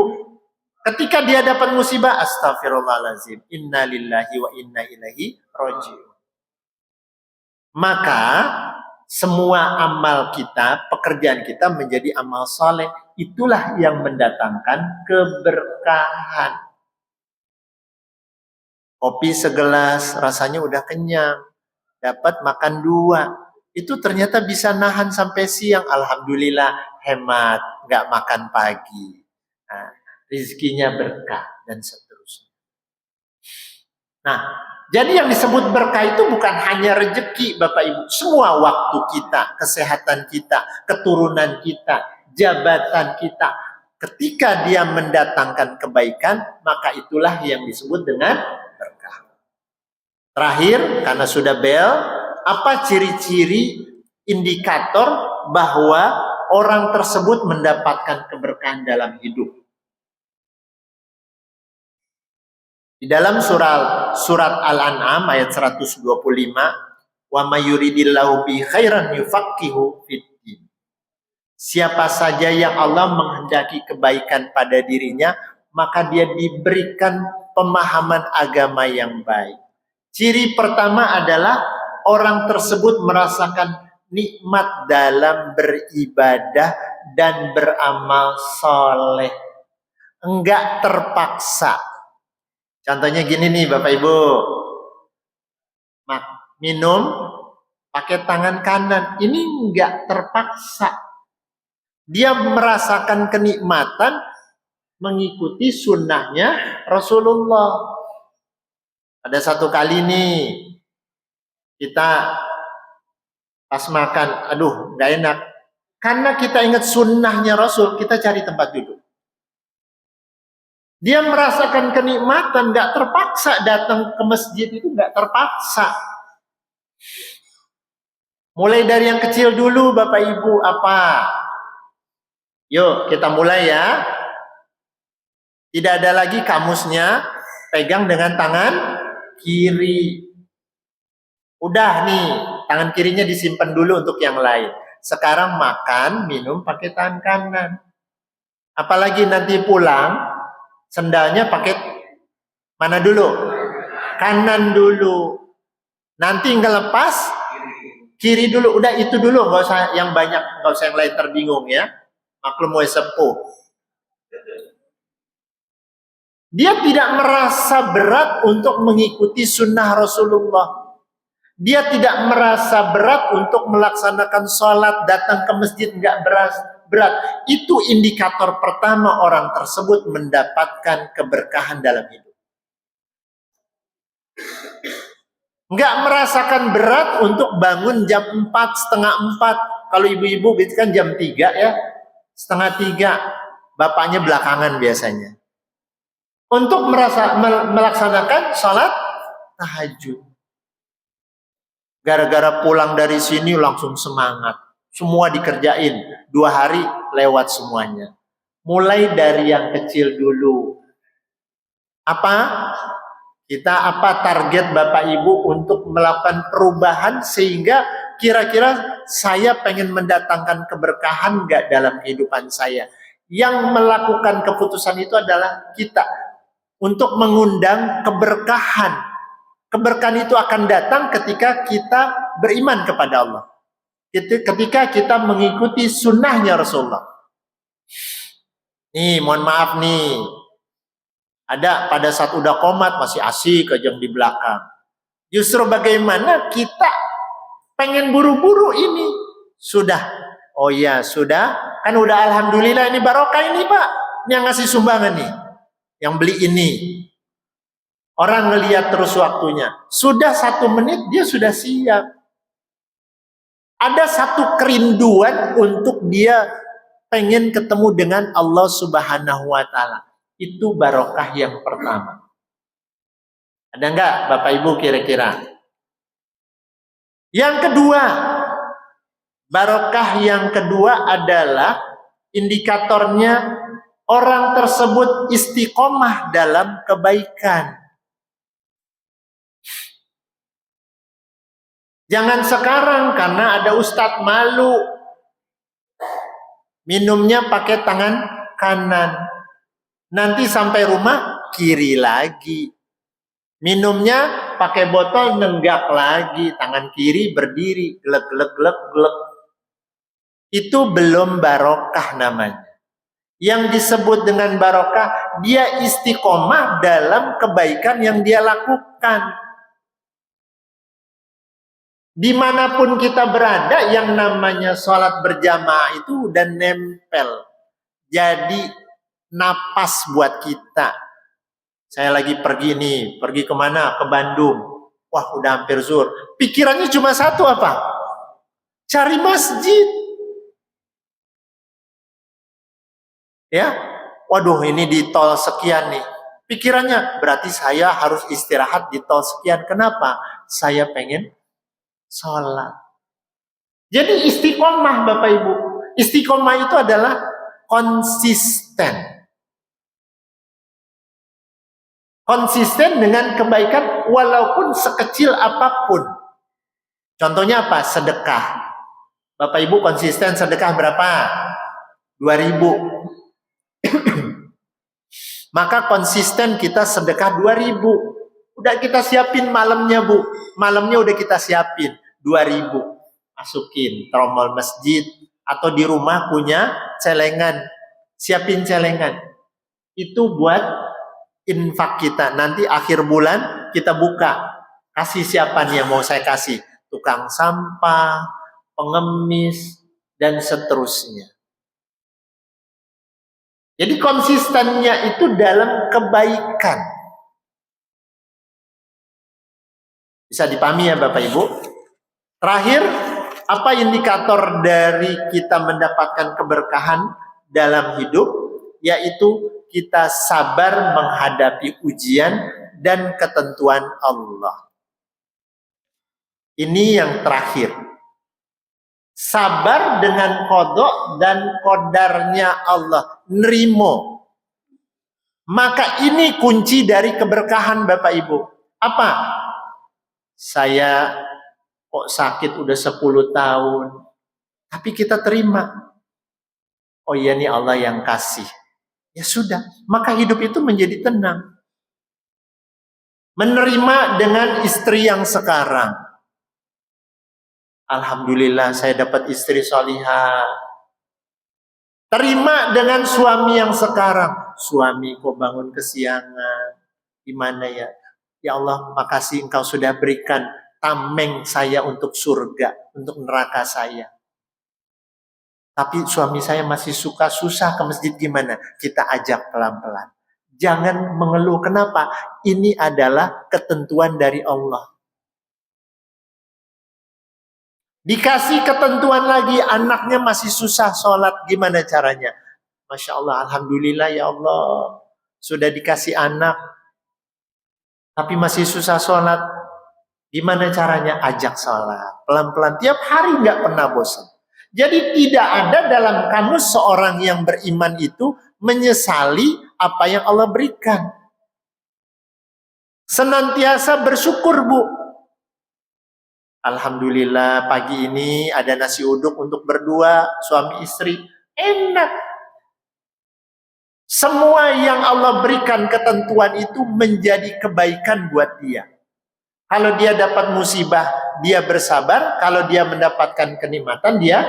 Ketika dia dapat musibah, astagfirullahaladzim. Inna lillahi wa inna ilaihi raji'un. Maka semua amal kita, pekerjaan kita menjadi amal soleh. Itulah yang mendatangkan keberkahan. Kopi segelas, rasanya udah kenyang. Dapat makan 2. Itu ternyata bisa nahan sampai siang. Alhamdulillah, hemat. Nggak makan pagi. Nah, rizkinya berkah, dan seterusnya. Nah, jadi yang disebut berkah itu bukan hanya rezeki Bapak Ibu. Semua waktu kita, kesehatan kita, keturunan kita, jabatan kita. Ketika dia mendatangkan kebaikan, maka itulah yang disebut dengan berkah. Terakhir, karena sudah bel, apa ciri-ciri indikator bahwa orang tersebut mendapatkan keberkahan dalam hidup? Di dalam surat Al-An'am ayat 125, wa may yuridillahu bi khairan yufaqihu fiddin. Siapa saja yang Allah menghendaki kebaikan pada dirinya, maka dia diberikan pemahaman agama yang baik. Ciri pertama adalah orang tersebut merasakan nikmat dalam beribadah dan beramal soleh. Enggak terpaksa. Contohnya gini nih Bapak Ibu. Minum pakai tangan kanan. Ini enggak terpaksa. Dia merasakan kenikmatan mengikuti sunnahnya Rasulullah. Ada satu kali nih, kita pas makan, aduh gak enak. Karena kita ingat sunnahnya Rasul, kita cari tempat duduk. Dia merasakan kenikmatan, gak terpaksa datang ke masjid itu, gak terpaksa. Mulai dari yang kecil dulu Bapak Ibu, apa? Yuk kita mulai ya. Tidak ada lagi kamusnya pegang dengan tangan kiri. Udah nih, tangan kirinya disimpan dulu untuk yang lain. Sekarang makan, minum pakai tangan kanan. Apalagi nanti pulang, sendalnya pakai mana dulu? Kanan dulu. Nanti ngelepas kiri dulu. Udah itu dulu, nggak usah yang banyak, nggak usah yang lain terbingung ya. Maklum wes sepuh. Dia tidak merasa berat untuk mengikuti sunnah Rasulullah. Dia tidak merasa berat untuk melaksanakan sholat, datang ke masjid nggak berat. Itu indikator pertama orang tersebut mendapatkan keberkahan dalam hidup. Nggak merasakan berat untuk bangun jam 4, setengah 4. Kalau ibu-ibu kan jam 3 ya, setengah 3. Bapaknya belakangan biasanya. Untuk melaksanakan sholat tahajud. Gara-gara pulang dari sini langsung semangat. Semua dikerjain. 2 hari lewat semuanya. Mulai dari yang kecil dulu. Apa target Bapak Ibu untuk melakukan perubahan sehingga kira-kira saya pengen mendatangkan keberkahan nggak dalam kehidupan saya? Yang melakukan keputusan itu adalah kita untuk mengundang keberkahan. Keberkahan itu akan datang ketika kita beriman kepada Allah. Ketika kita mengikuti sunnahnya Rasulullah. Nih, mohon maaf nih. Ada pada saat udah komat masih asik aja di belakang. Justru bagaimana kita pengen buru-buru ini. Sudah. Oh iya, sudah. Kan udah alhamdulillah ini barokah ini Pak. Ini yang ngasih sumbangan nih. Yang beli ini. Orang ngelihat terus waktunya. Sudah 1 menit dia sudah siap. Ada satu kerinduan untuk dia pengen ketemu dengan Allah Subhanahu wa Ta'ala. Itu barokah yang pertama. Ada enggak Bapak Ibu kira-kira? Yang kedua, barokah yang kedua adalah indikatornya orang tersebut istiqomah dalam kebaikan. Jangan sekarang karena ada ustadz malu. Minumnya pakai tangan kanan. Nanti sampai rumah kiri lagi. Minumnya pakai botol nenggak lagi. Tangan kiri berdiri. Glek, glek, glek, glek. Itu belum barokah namanya. Yang disebut dengan barokah, dia istiqomah dalam kebaikan yang dia lakukan. Dimanapun kita berada, yang namanya sholat berjamaah itu udah nempel. Jadi napas buat kita. Saya lagi pergi nih, pergi kemana? Ke Bandung. Wah udah hampir zuhur. Pikirannya cuma satu apa? Cari masjid. Ya, waduh ini di tol sekian nih. Pikirannya berarti saya harus istirahat di tol sekian. Kenapa? Saya pengen sholat. Jadi istiqomah Bapak Ibu. Istiqomah itu adalah konsisten. Konsisten dengan kebaikan walaupun sekecil apapun. Contohnya apa? Sedekah. Bapak Ibu konsisten sedekah berapa? 2.000. Maka konsisten kita sedekah 2.000. Udah kita siapin malamnya Bu. Malamnya udah kita siapin 2.000. Masukin tromol masjid. Atau di rumah punya celengan. Siapin celengan. Itu buat infak kita. Nanti akhir bulan kita buka. Kasih siapa nih yang mau saya kasih. Tukang sampah, pengemis, dan seterusnya. Jadi konsistennya itu dalam kebaikan. Bisa dipahami ya Bapak Ibu? Terakhir, apa indikator dari kita mendapatkan keberkahan dalam hidup? Yaitu kita sabar menghadapi ujian dan ketentuan Allah. Ini yang terakhir. Sabar dengan qada dan qadarnya Allah. Nerimo. Maka ini kunci dari keberkahan Bapak Ibu. Apa? Saya kok sakit udah 10 tahun. Tapi kita terima. Oh iya nih Allah yang kasih. Ya sudah. Maka hidup itu menjadi tenang. Menerima dengan istri yang sekarang. Alhamdulillah saya dapat istri salihah. Terima dengan suami yang sekarang. Suami kok bangun kesiangan. Gimana ya? Ya Allah, makasih Engkau sudah berikan tameng saya untuk surga, untuk neraka saya. Tapi suami saya masih suka susah ke masjid gimana? Kita ajak pelan-pelan. Jangan mengeluh. Kenapa? Ini adalah ketentuan dari Allah. Dikasih ketentuan lagi, anaknya masih susah sholat, gimana caranya? Masya Allah, Alhamdulillah ya Allah, sudah dikasih anak, tapi masih susah sholat. Gimana caranya? Ajak sholat. Pelan-pelan, tiap hari nggak pernah bosan. Jadi tidak ada dalam kamus seorang yang beriman itu menyesali apa yang Allah berikan. Senantiasa bersyukur, Bu. Alhamdulillah pagi ini ada nasi uduk untuk berdua, suami istri. Enak. Semua yang Allah berikan ketentuan itu menjadi kebaikan buat dia. Kalau dia dapat musibah, dia bersabar. Kalau dia mendapatkan kenikmatan, dia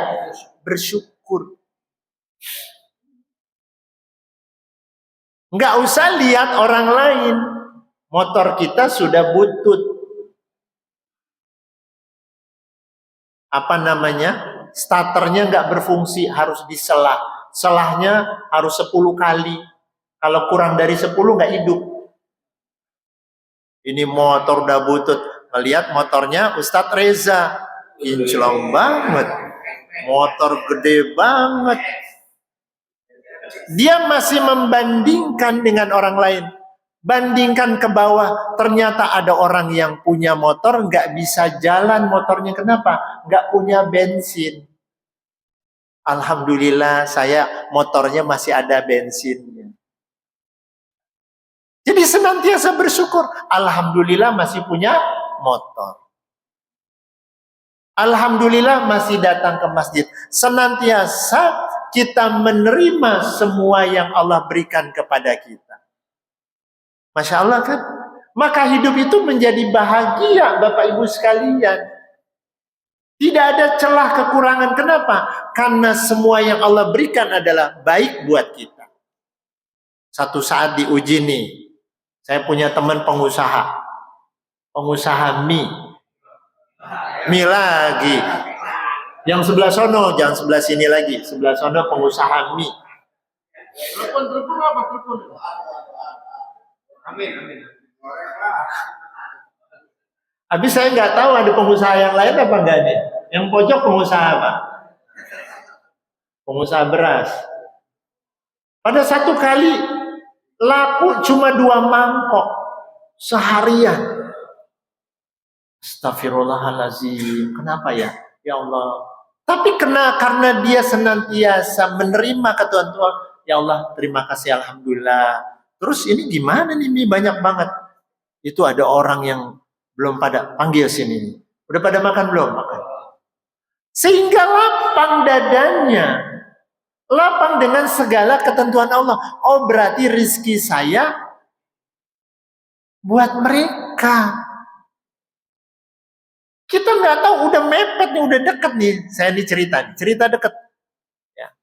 bersyukur. Nggak usah lihat orang lain. Motor kita sudah butut. Apa namanya? Starternya nggak berfungsi, harus diselah. Selahnya harus 10 kali. Kalau kurang dari 10 nggak hidup. Ini motor udah butut. Ngelihat motornya Ustadz Reza. Kinclong banget. Motor gede banget. Dia masih membandingkan dengan orang lain. Bandingkan ke bawah, ternyata ada orang yang punya motor nggak bisa jalan motornya. Kenapa? Nggak punya bensin. Alhamdulillah saya motornya masih ada bensinnya. Jadi senantiasa bersyukur. Alhamdulillah masih punya motor. Alhamdulillah masih datang ke masjid. Senantiasa kita menerima semua yang Allah berikan kepada kita. Masya Allah kan? Maka hidup itu menjadi bahagia, Bapak Ibu sekalian. Tidak ada celah kekurangan. Kenapa? Karena semua yang Allah berikan adalah baik buat kita. Satu saat diuji nih. Saya punya teman pengusaha. Pengusaha mie. Mie lagi. Yang sebelah sono, jangan sebelah sini lagi. Sebelah sono pengusaha mie. Telepon apa? Telepon. Amin. Habis saya nggak tahu ada pengusaha yang lain apa enggak nih. Yang pojok pengusaha apa? Pengusaha beras. Pada satu kali laku cuma 2 mangkok seharian. Astagfirullahaladzim. Kenapa ya? Ya Allah. Tapi karena dia senantiasa menerima ketentuan. Ya Allah, terima kasih, Alhamdulillah. Terus ini gimana nih, mie banyak banget. Itu ada orang yang belum pada, panggil sini. Udah pada makan belum? Makan. Sehingga lapang dadanya. Lapang dengan segala ketentuan Allah. Oh, berarti rizki saya buat mereka. Kita nggak tahu, udah mepet nih, udah deket nih. Saya ini cerita deket. Ya.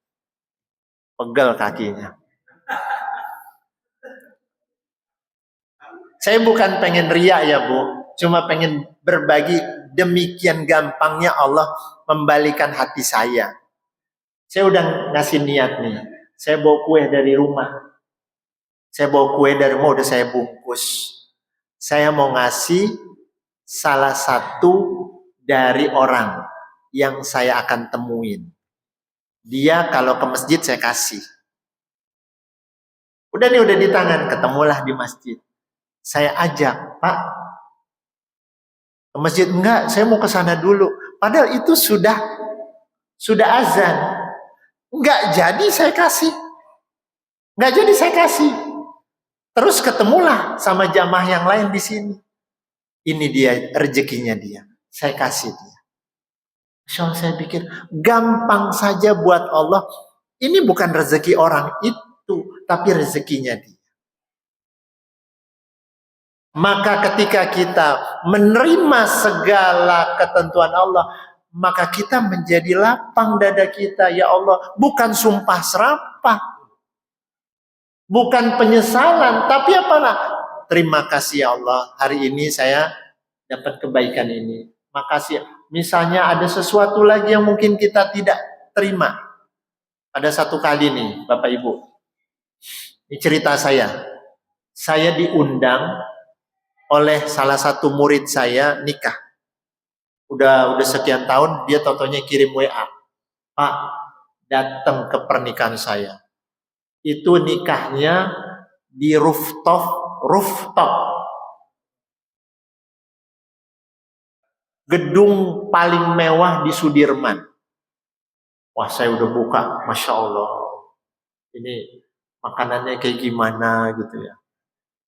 Pegel kakinya. Saya bukan pengen riak ya Bu, cuma pengen berbagi. Demikian gampangnya Allah membalikan hati saya. Saya udah ngasih niat nih. Saya bawa kue dari rumah. Saya bawa kue dari rumah, udah saya bungkus. Saya mau ngasih salah satu dari orang yang saya akan temuin. Dia kalau ke masjid saya kasih. Udah nih, udah di tangan, ketemulah di masjid. Saya ajak, Pak, ke masjid. Enggak, saya mau ke sana dulu. Padahal itu sudah azan. Enggak jadi saya kasih. Enggak jadi saya kasih. Terus ketemulah sama jamaah yang lain di sini. Ini dia rezekinya dia. Saya kasih dia. Masya Allah, saya pikir gampang saja buat Allah. Ini bukan rezeki orang itu, tapi rezekinya dia. Maka ketika kita menerima segala ketentuan Allah, maka kita menjadi lapang dada kita. Ya Allah, bukan sumpah serapah, bukan penyesalan, tapi apalah? Terima kasih ya Allah, hari ini saya dapat kebaikan ini. Makasih. Misalnya ada sesuatu lagi yang mungkin kita tidak terima. Ada satu kali nih, Bapak Ibu. Ini cerita saya. Saya diundang oleh salah satu murid saya nikah. Udah sekian tahun dia totonya kirim WA, Pak, datang ke pernikahan saya. Itu nikahnya di rooftop gedung paling mewah di Sudirman. Wah, saya udah buka, Masya Allah. Ini makanannya kayak gimana gitu ya.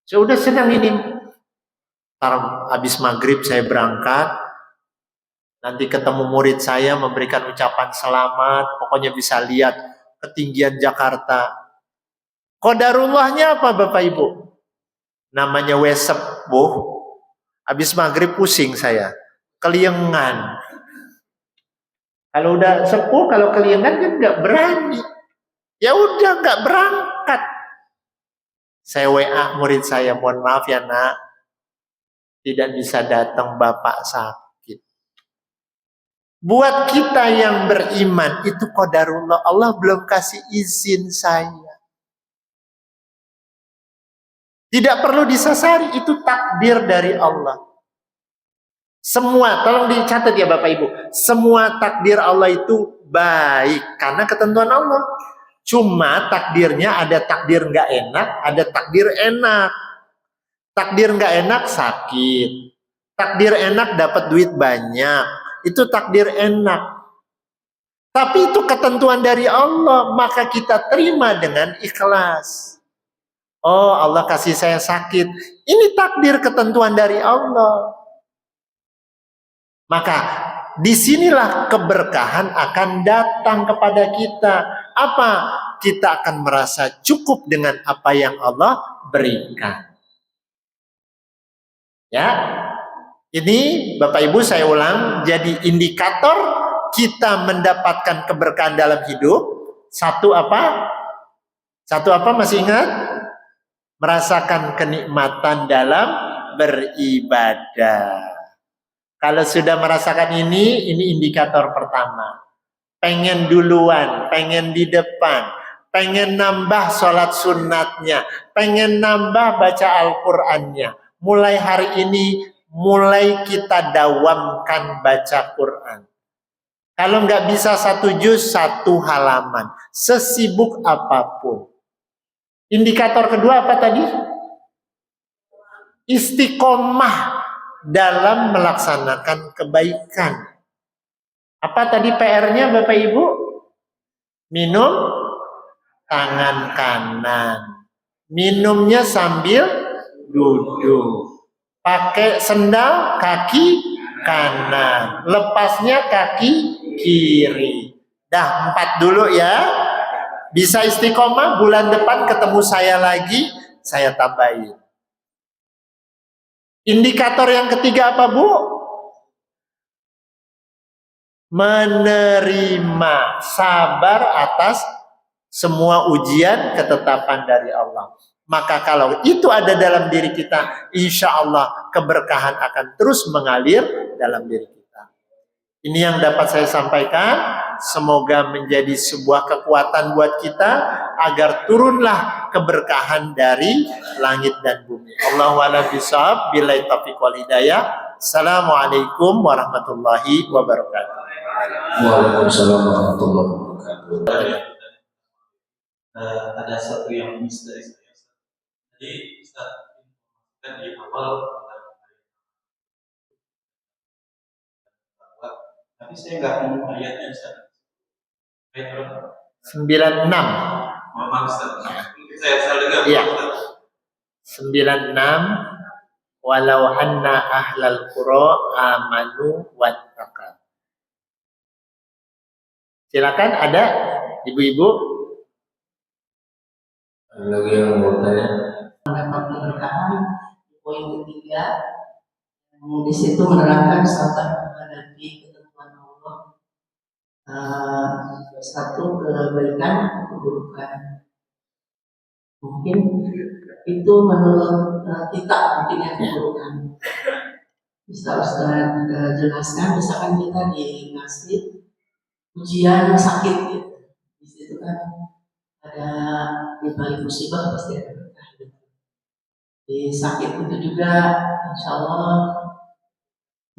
Saya udah senang ini. Ntar habis maghrib saya berangkat, nanti ketemu murid saya memberikan ucapan selamat, pokoknya bisa lihat ketinggian Jakarta. Qadarullahnya apa Bapak Ibu? Namanya wesep, habis maghrib pusing saya, keliengan. Kalau udah sepuh, kalau keliengan kan nggak berani. Ya udah nggak berangkat. Saya WA murid saya, mohon maaf ya nak, tidak bisa datang, bapak sakit. Buat kita yang beriman itu qadarullah, Allah belum kasih izin saya. Tidak perlu disasari, itu takdir dari Allah. Semua, tolong dicatat ya Bapak Ibu, semua takdir Allah itu baik karena ketentuan Allah. Cuma takdirnya ada takdir nggak enak, ada takdir enak. Takdir nggak enak sakit, takdir enak dapat duit banyak, itu takdir enak. Tapi itu ketentuan dari Allah, maka kita terima dengan ikhlas. Oh, Allah kasih saya sakit, ini takdir ketentuan dari Allah. Maka disinilah keberkahan akan datang kepada kita. Apa? Kita akan merasa cukup dengan apa yang Allah berikan. Ya, ini Bapak Ibu saya ulang, jadi indikator kita mendapatkan keberkahan dalam hidup. Satu apa? Satu apa masih ingat? Merasakan kenikmatan dalam beribadah. Kalau sudah merasakan ini indikator pertama. Pengen duluan, pengen di depan, pengen nambah sholat sunnatnya, pengen nambah baca Al-Qur'annya. Mulai hari ini, mulai kita dawamkan baca Quran. Kalau nggak bisa 1 juz, 1 halaman. Sesibuk apapun. Indikator kedua apa tadi? Istiqomah dalam melaksanakan kebaikan. Apa tadi PR-nya Bapak Ibu? Minum tangan kanan. Minumnya sambil duduk. Pakai sendal kaki kanan. Lepasnya kaki kiri. Dah 4 dulu ya. Bisa istiqomah, bulan depan ketemu saya lagi, saya tambahin. Indikator yang ketiga apa Bu? Menerima, sabar atas semua ujian ketetapan dari Allah. Maka kalau itu ada dalam diri kita, insya Allah keberkahan akan terus mengalir dalam diri kita. Ini yang dapat saya sampaikan. Semoga menjadi sebuah kekuatan buat kita agar turunlah keberkahan dari langit dan bumi. Allahu a'lam bishawab. Billahi taufiq wal hidayah. Assalamualaikum warahmatullahi wabarakatuh. Waalaikumsalam warahmatullahi wabarakatuh. Ada satu yang misteri saya. Jadi Ustaz kan di awal tapi saya nggak nemu ayatnya Ustaz. 96. Maaf Ustaz. Saya dengar. Iya. 96. Walau anna ahlal qura amanu wattaqu. Silakan ada ibu-ibu. Lagi yang mau tanya? Mendapat keberkahan. Poin ketiga, di situ menerangkan sabar menghadapi ketentuan Allah. Satu kebaikan, keburukan. Mungkin itu menurut kita mungkin yang keburukan. Bisa Ustaz jelaskan, misalkan kita dikasih ujian sakit gitu. Di situ kan ada di balik musibah pasti ada berkah gitu. Di sakit itu juga insya Allah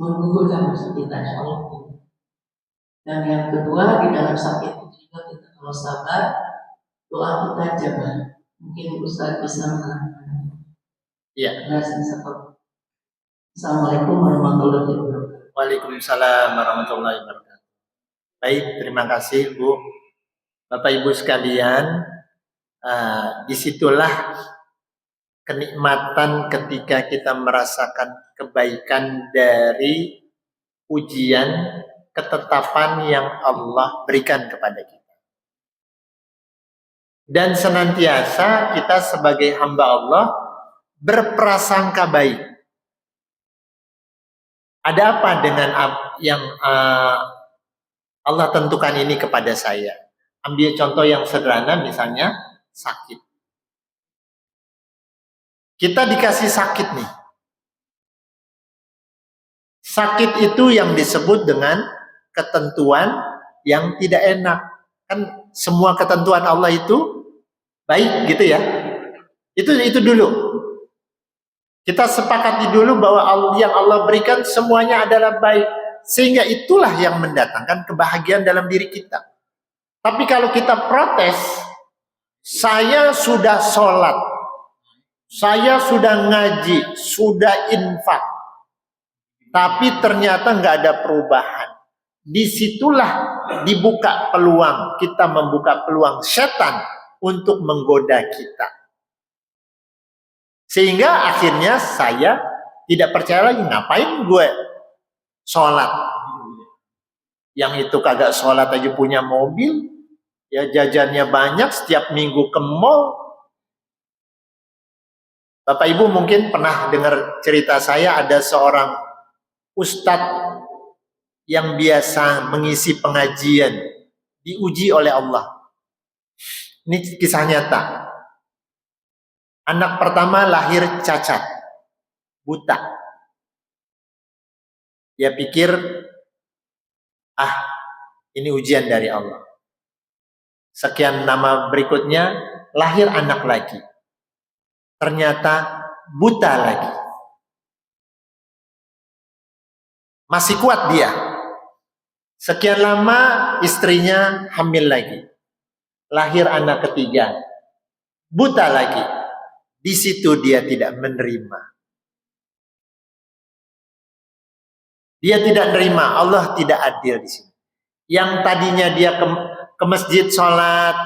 menggugurkan rasa kita, insya Allah. Dan yang kedua, di dalam sakit itu juga kita kalau sabar, doa kita jaga. Mungkin Ustaz bisa menerangkan. Iya. Assalamualaikum warahmatullahi wabarakatuh. Waalaikumsalam warahmatullahi wabarakatuh. Baik, terima kasih Bu. Bapak Ibu sekalian, disitulah kenikmatan ketika kita merasakan kebaikan dari ujian ketetapan yang Allah berikan kepada kita. Dan senantiasa kita sebagai hamba Allah berprasangka baik. Ada apa dengan yang Allah tentukan ini kepada saya? Ambil contoh yang sederhana, misalnya sakit. Kita dikasih sakit nih. Sakit itu yang disebut dengan ketentuan yang tidak enak. Kan semua ketentuan Allah itu baik gitu ya. Itu dulu. Kita sepakati dulu bahwa yang Allah berikan semuanya adalah baik. Sehingga itulah yang mendatangkan kebahagiaan dalam diri kita. Tapi kalau kita protes, saya sudah sholat, saya sudah ngaji, sudah infak, tapi ternyata nggak ada perubahan. Disitulah dibuka peluang, kita membuka peluang setan untuk menggoda kita. Sehingga akhirnya saya tidak percaya lagi, ngapain gue sholat. Yang itu kagak sholat aja punya mobil, ya jajannya banyak, setiap minggu ke mall. Bapak Ibu mungkin pernah dengar cerita saya, ada seorang ustadz yang biasa mengisi pengajian, diuji oleh Allah. Ini kisah nyata. Anak pertama lahir cacat, buta. Dia pikir, ini ujian dari Allah. Sekian nama berikutnya, lahir anak lagi. Ternyata buta lagi. Masih kuat dia. Sekian lama istrinya hamil lagi. Lahir anak ketiga. Buta lagi. Di situ dia tidak menerima. Dia tidak menerima, Allah tidak adil di sini. Yang tadinya dia ke masjid sholat,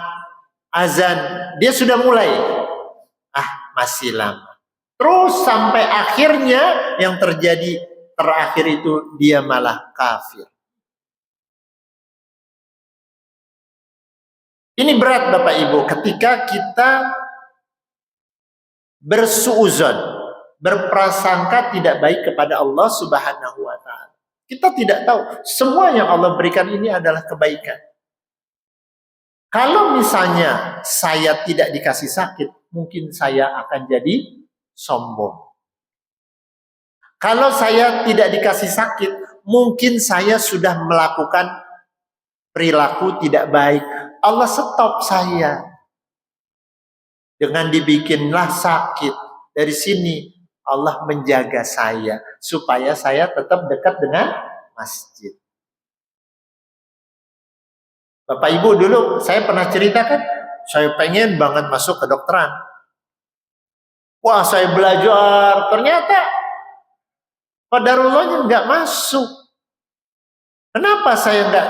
azan, dia sudah mulai. Masih lama. Terus sampai akhirnya yang terjadi terakhir itu dia malah kafir. Ini berat Bapak Ibu ketika kita bersuuzon, berprasangka tidak baik kepada Allah Subhanahu wa Ta'ala. Kita tidak tahu semua yang Allah berikan ini adalah kebaikan. Kalau misalnya saya tidak dikasih sakit, mungkin saya akan jadi sombong. Kalau saya tidak dikasih sakit, mungkin saya sudah melakukan perilaku tidak baik. Allah stop saya. Dengan dibikinlah sakit. Dari sini Allah menjaga saya supaya saya tetap dekat dengan masjid. Bapak Ibu dulu saya pernah ceritakan, saya pengen banget masuk ke kedokteran. Wah, saya belajar, ternyata qadarullahnya nggak masuk. Kenapa saya nggak?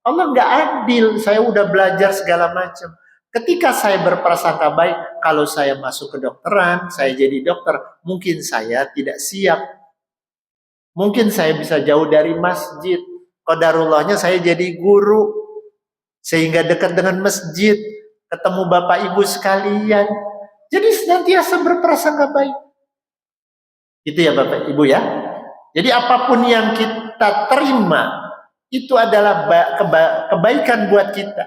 Allah nggak adil. Saya udah belajar segala macam. Ketika saya berprasangka baik, kalau saya masuk ke kedokteran, saya jadi dokter, mungkin saya tidak siap. Mungkin saya bisa jauh dari masjid. Qadarullahnya saya jadi guru. Sehingga dekat dengan masjid, ketemu Bapak Ibu sekalian. Jadi senantiasa berprasangka baik. Itu ya Bapak Ibu ya. Jadi apapun yang kita terima, itu adalah kebaikan buat kita.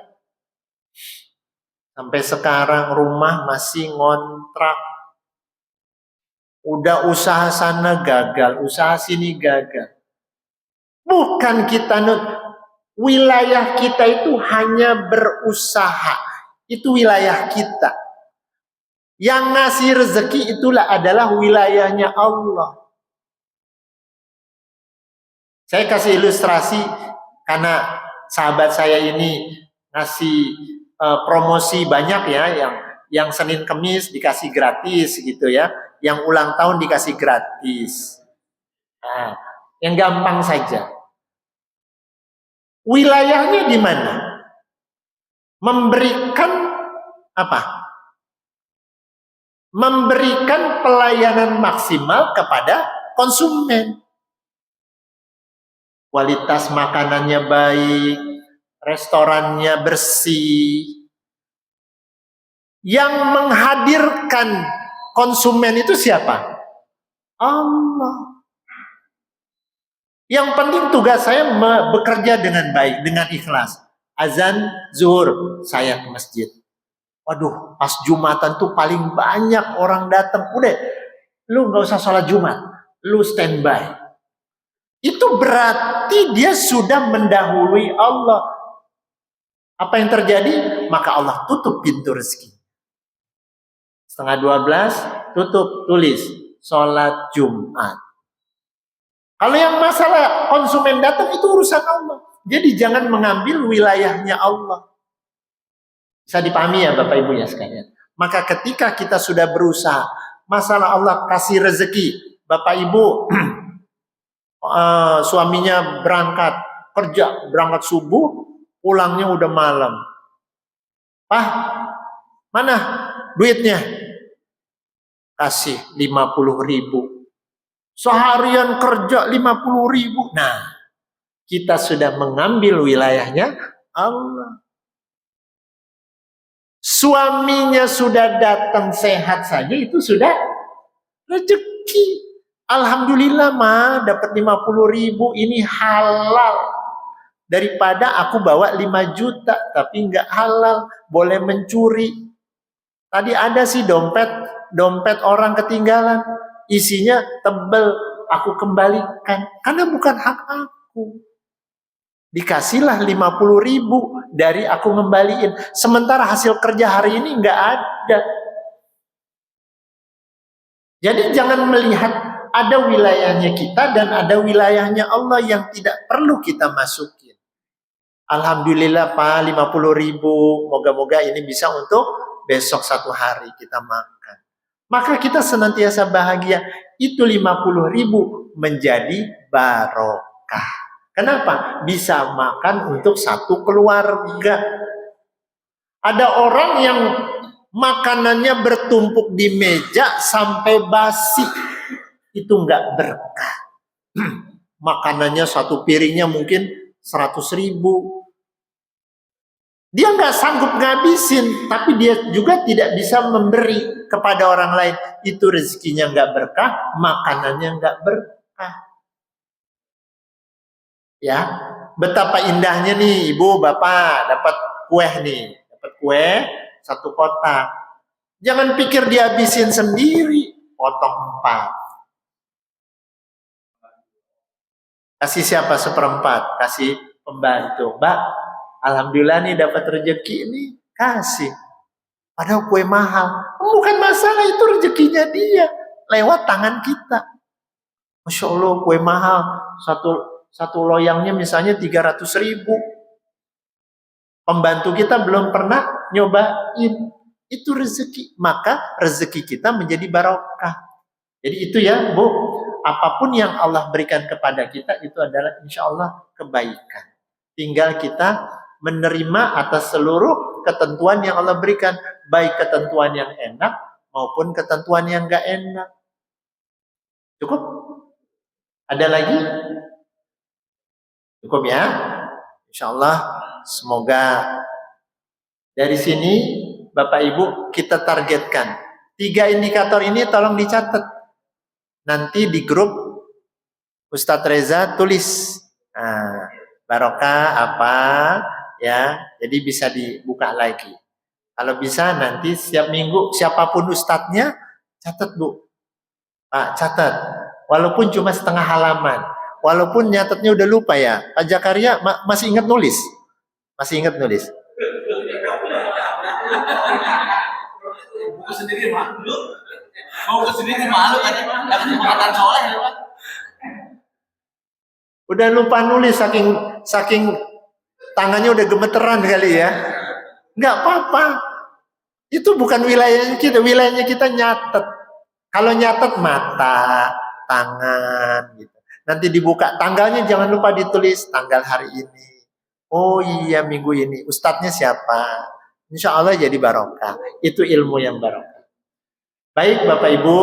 Sampai sekarang rumah masih ngontrak. Udah usaha sana gagal, usaha sini gagal. Bukan kita wilayah kita itu hanya berusaha. Itu wilayah kita. Yang ngasih rezeki itulah adalah wilayahnya Allah. Saya kasih ilustrasi karena sahabat saya ini ngasih promosi banyak ya, yang Senin Kemis dikasih gratis gitu ya, yang ulang tahun dikasih gratis. Nah, yang gampang saja. Wilayahnya di mana? Memberikan apa? Memberikan pelayanan maksimal kepada konsumen. Kualitas makanannya baik, restorannya bersih. Yang menghadirkan konsumen itu siapa? Allah. Yang penting tugas saya bekerja dengan baik, dengan ikhlas. Azan zuhur, saya ke masjid. Waduh, pas Jumatan tuh paling banyak orang datang. Udah, lu nggak usah sholat Jumat, lu standby. Itu berarti dia sudah mendahului Allah. Apa yang terjadi? Maka Allah tutup pintu rezeki. 11:30 tutup, tulis sholat Jumat. Kalau yang masalah konsumen datang itu urusan Allah. Jadi jangan mengambil wilayahnya Allah. Bisa dipahami ya Bapak Ibu ya sekalian. Maka ketika kita sudah berusaha, masalah Allah kasih rezeki, Bapak Ibu suaminya berangkat kerja, berangkat subuh, pulangnya udah malam. Pak, mana duitnya? Kasih 50.000. Seharian kerja 50.000. Nah, kita sudah mengambil wilayahnya Allah. Suaminya sudah datang sehat saja, itu sudah rezeki. Alhamdulillah mah dapat 50.000, ini halal. Daripada aku bawa 5 juta tapi nggak halal, boleh mencuri. Tadi ada sih dompet orang ketinggalan, isinya tebel, aku kembalikan karena bukan hak aku. Dikasihlah 50.000 dari aku ngembaliin. Sementara hasil kerja hari ini nggak ada. Jadi jangan melihat ada wilayahnya kita dan ada wilayahnya Allah yang tidak perlu kita masukin. Alhamdulillah Pak, 50.000. Moga-moga ini bisa untuk besok satu hari kita makan. Maka kita senantiasa bahagia. Itu 50.000 menjadi barokah. Kenapa? Bisa makan untuk satu keluarga. Ada orang yang makanannya bertumpuk di meja sampai basi. Itu enggak berkah. Makanannya satu piringnya mungkin 100.000. Dia nggak sanggup ngabisin, tapi dia juga tidak bisa memberi kepada orang lain. Itu rezekinya nggak berkah, makanannya nggak berkah. Ya, betapa indahnya nih ibu bapak dapat kue nih, dapat kue 1 kotak. Jangan pikir dia habisin sendiri, potong 4. Kasih siapa 1/4? Kasih pembantu. Mbak, alhamdulillah nih dapat rezeki ini, kasih. Padahal kue mahal. Bukan masalah, itu rezekinya dia. Lewat tangan kita. Masya Allah kue mahal. Satu loyangnya misalnya 300.000. Pembantu kita belum pernah nyobain. Itu rezeki. Maka rezeki kita menjadi barokah. Jadi itu ya Bu. Apapun yang Allah berikan kepada kita itu adalah insya Allah kebaikan. Tinggal kita menerima atas seluruh ketentuan yang Allah berikan. Baik ketentuan yang enak maupun ketentuan yang gak enak. Cukup? Ada lagi? Cukup ya? Insya Allah semoga dari sini Bapak Ibu kita targetkan 3 indikator ini tolong dicatat. Nanti di grup Ustadz Reza tulis barokah apa ya, jadi bisa dibuka lagi. Kalau bisa nanti setiap minggu siapapun ustadznya catat Bu, Pak catat, walaupun cuma setengah halaman, walaupun nyatetnya udah lupa ya. Pak Jakaria masih ingat nulis, masih ingat nulis. Buku sendiri malu. Mau ke sendiri malu kan? Dapat pengetahuan soleh ya Pak. Udah lupa nulis saking tangannya udah gemeteran kali ya. Nggak apa-apa. Itu bukan wilayahnya kita. Wilayahnya kita nyatet. Kalau nyatet mata, tangan gitu. Nanti dibuka tanggalnya jangan lupa ditulis tanggal hari ini. Oh iya minggu ini. Ustadznya siapa? Insya Allah jadi barokah. Itu ilmu yang barokah. Baik Bapak Ibu,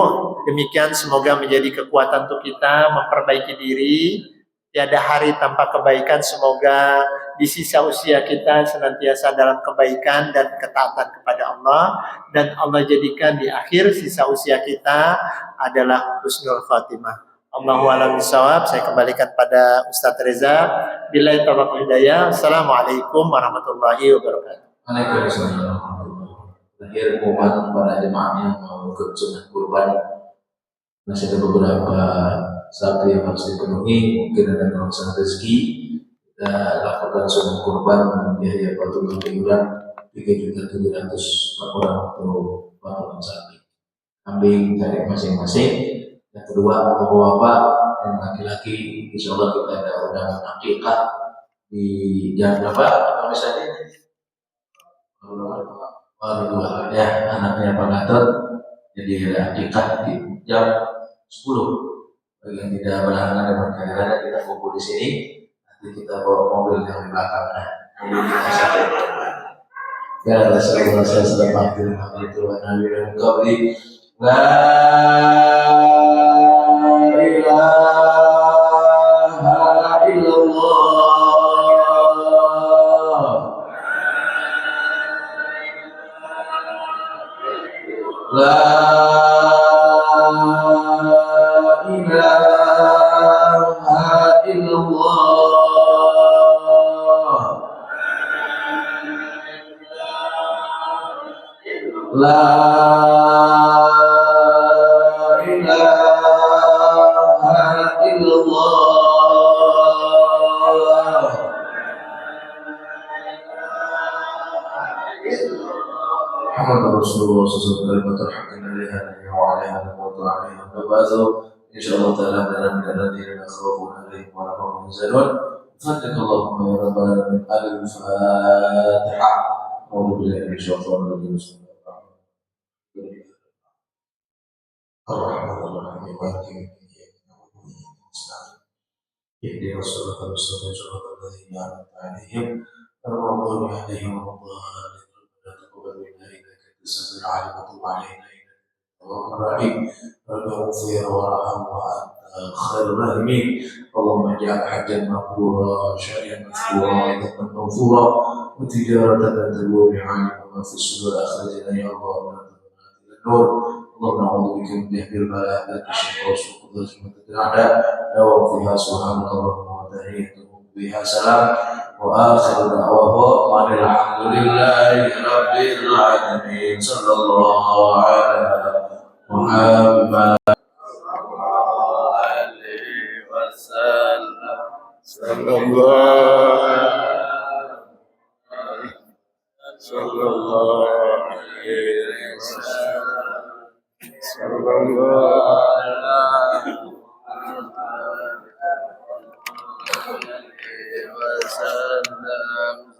demikian semoga menjadi kekuatan untuk kita memperbaiki diri. Tiada hari tanpa kebaikan, semoga di sisa usia kita senantiasa dalam kebaikan dan ketaatan kepada Allah. Dan Allah jadikan di akhir sisa usia kita adalah husnul khatimah. Allahu a'lam bishawab. Saya kembalikan pada Ustadz Reza. Billahi taufiq hidayah. Assalamualaikum warahmatullahi wabarakatuh. Waalaikumsalam. Akhir umat para jemaah yang mau ikut sunnah kurban, masih ada beberapa sapi yang harus dipenuhi, mungkin ada urusan rezeki. Kita lakukan sunnah kurban dengan biaya patungan iuran 3.700.000 per orang untuk patungan sapi. Kambing dari masing-masing. Yang kedua, bapak-bapak yang laki-laki, insya Allah kita ada undangan akikah di jam berapa? Apa misalnya? Baru ya, anaknya Pak Gatot. Jadi ada akikah di jam 10. Bagi yang tidak berhalangan dan berkaitan, kita kumpul di sini. Nanti kita bawa mobil yang di belakang. Ya Rasulullah saya sudah paham itu Nabi dan Qabli. La ilaha illallah. La ilaha illallah. La ilaha illallah. محمد رسول الله صلى الله عليه وسلم الحق عليها وعليها نموت وعليها نبعث ان شاء الله تعالى من الذين لا خوف عليهم ولا هم يحزنون فاتك اللهم يا رب العالمين. الفاتحه. أعوذ بالله من الشيطان الرجيم. بسم الله الرحمن الرحيم. مالك يوم الدين. اهدنا الصراط المستقيم صراط الذين أنعمت عليهم غير المغضوب عليهم ولا الضالين. لا تقبل منا إنك أنت السميع العليم وتب علينا إنك أنت التواب الرحيم. رب اغفر وارحم وأنت خير الراحمين. اللهم اجعل حجا مبرورا شارعا مشكورا ذنبا مغفورا وتجارة لا تبور بعالم وما في الصدور أخرجنا يا الله من الظلمات إلى النور. اللهم نعوذ بك من جهل البلاء ذات الشقاء وسوء القدرة ومتة الأعداء دوام فيها سبحانك اللهم وتحيتهم بها سلام وآخر دعواهم أن الحمد لله رب العالمين. صلى الله على محمد صلى الله عليه وسلم صلى الله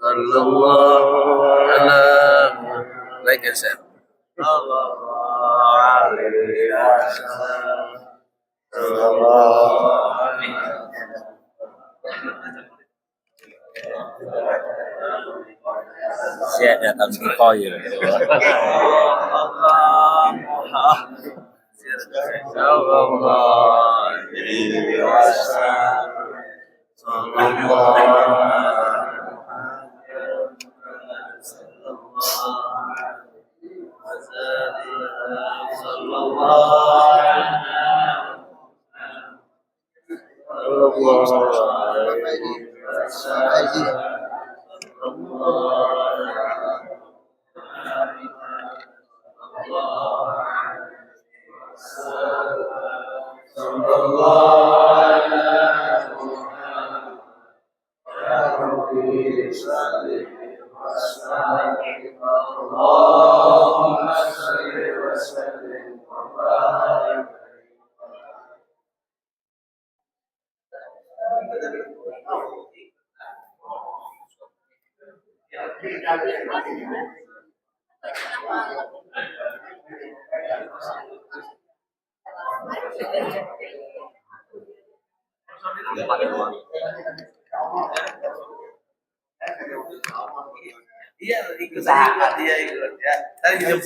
صلى الله على like I said صلى الله عليه وسلم صلى الله عليه Saya datang ke koir. Allahumma Iya ikut, dia ikut ya. Tadi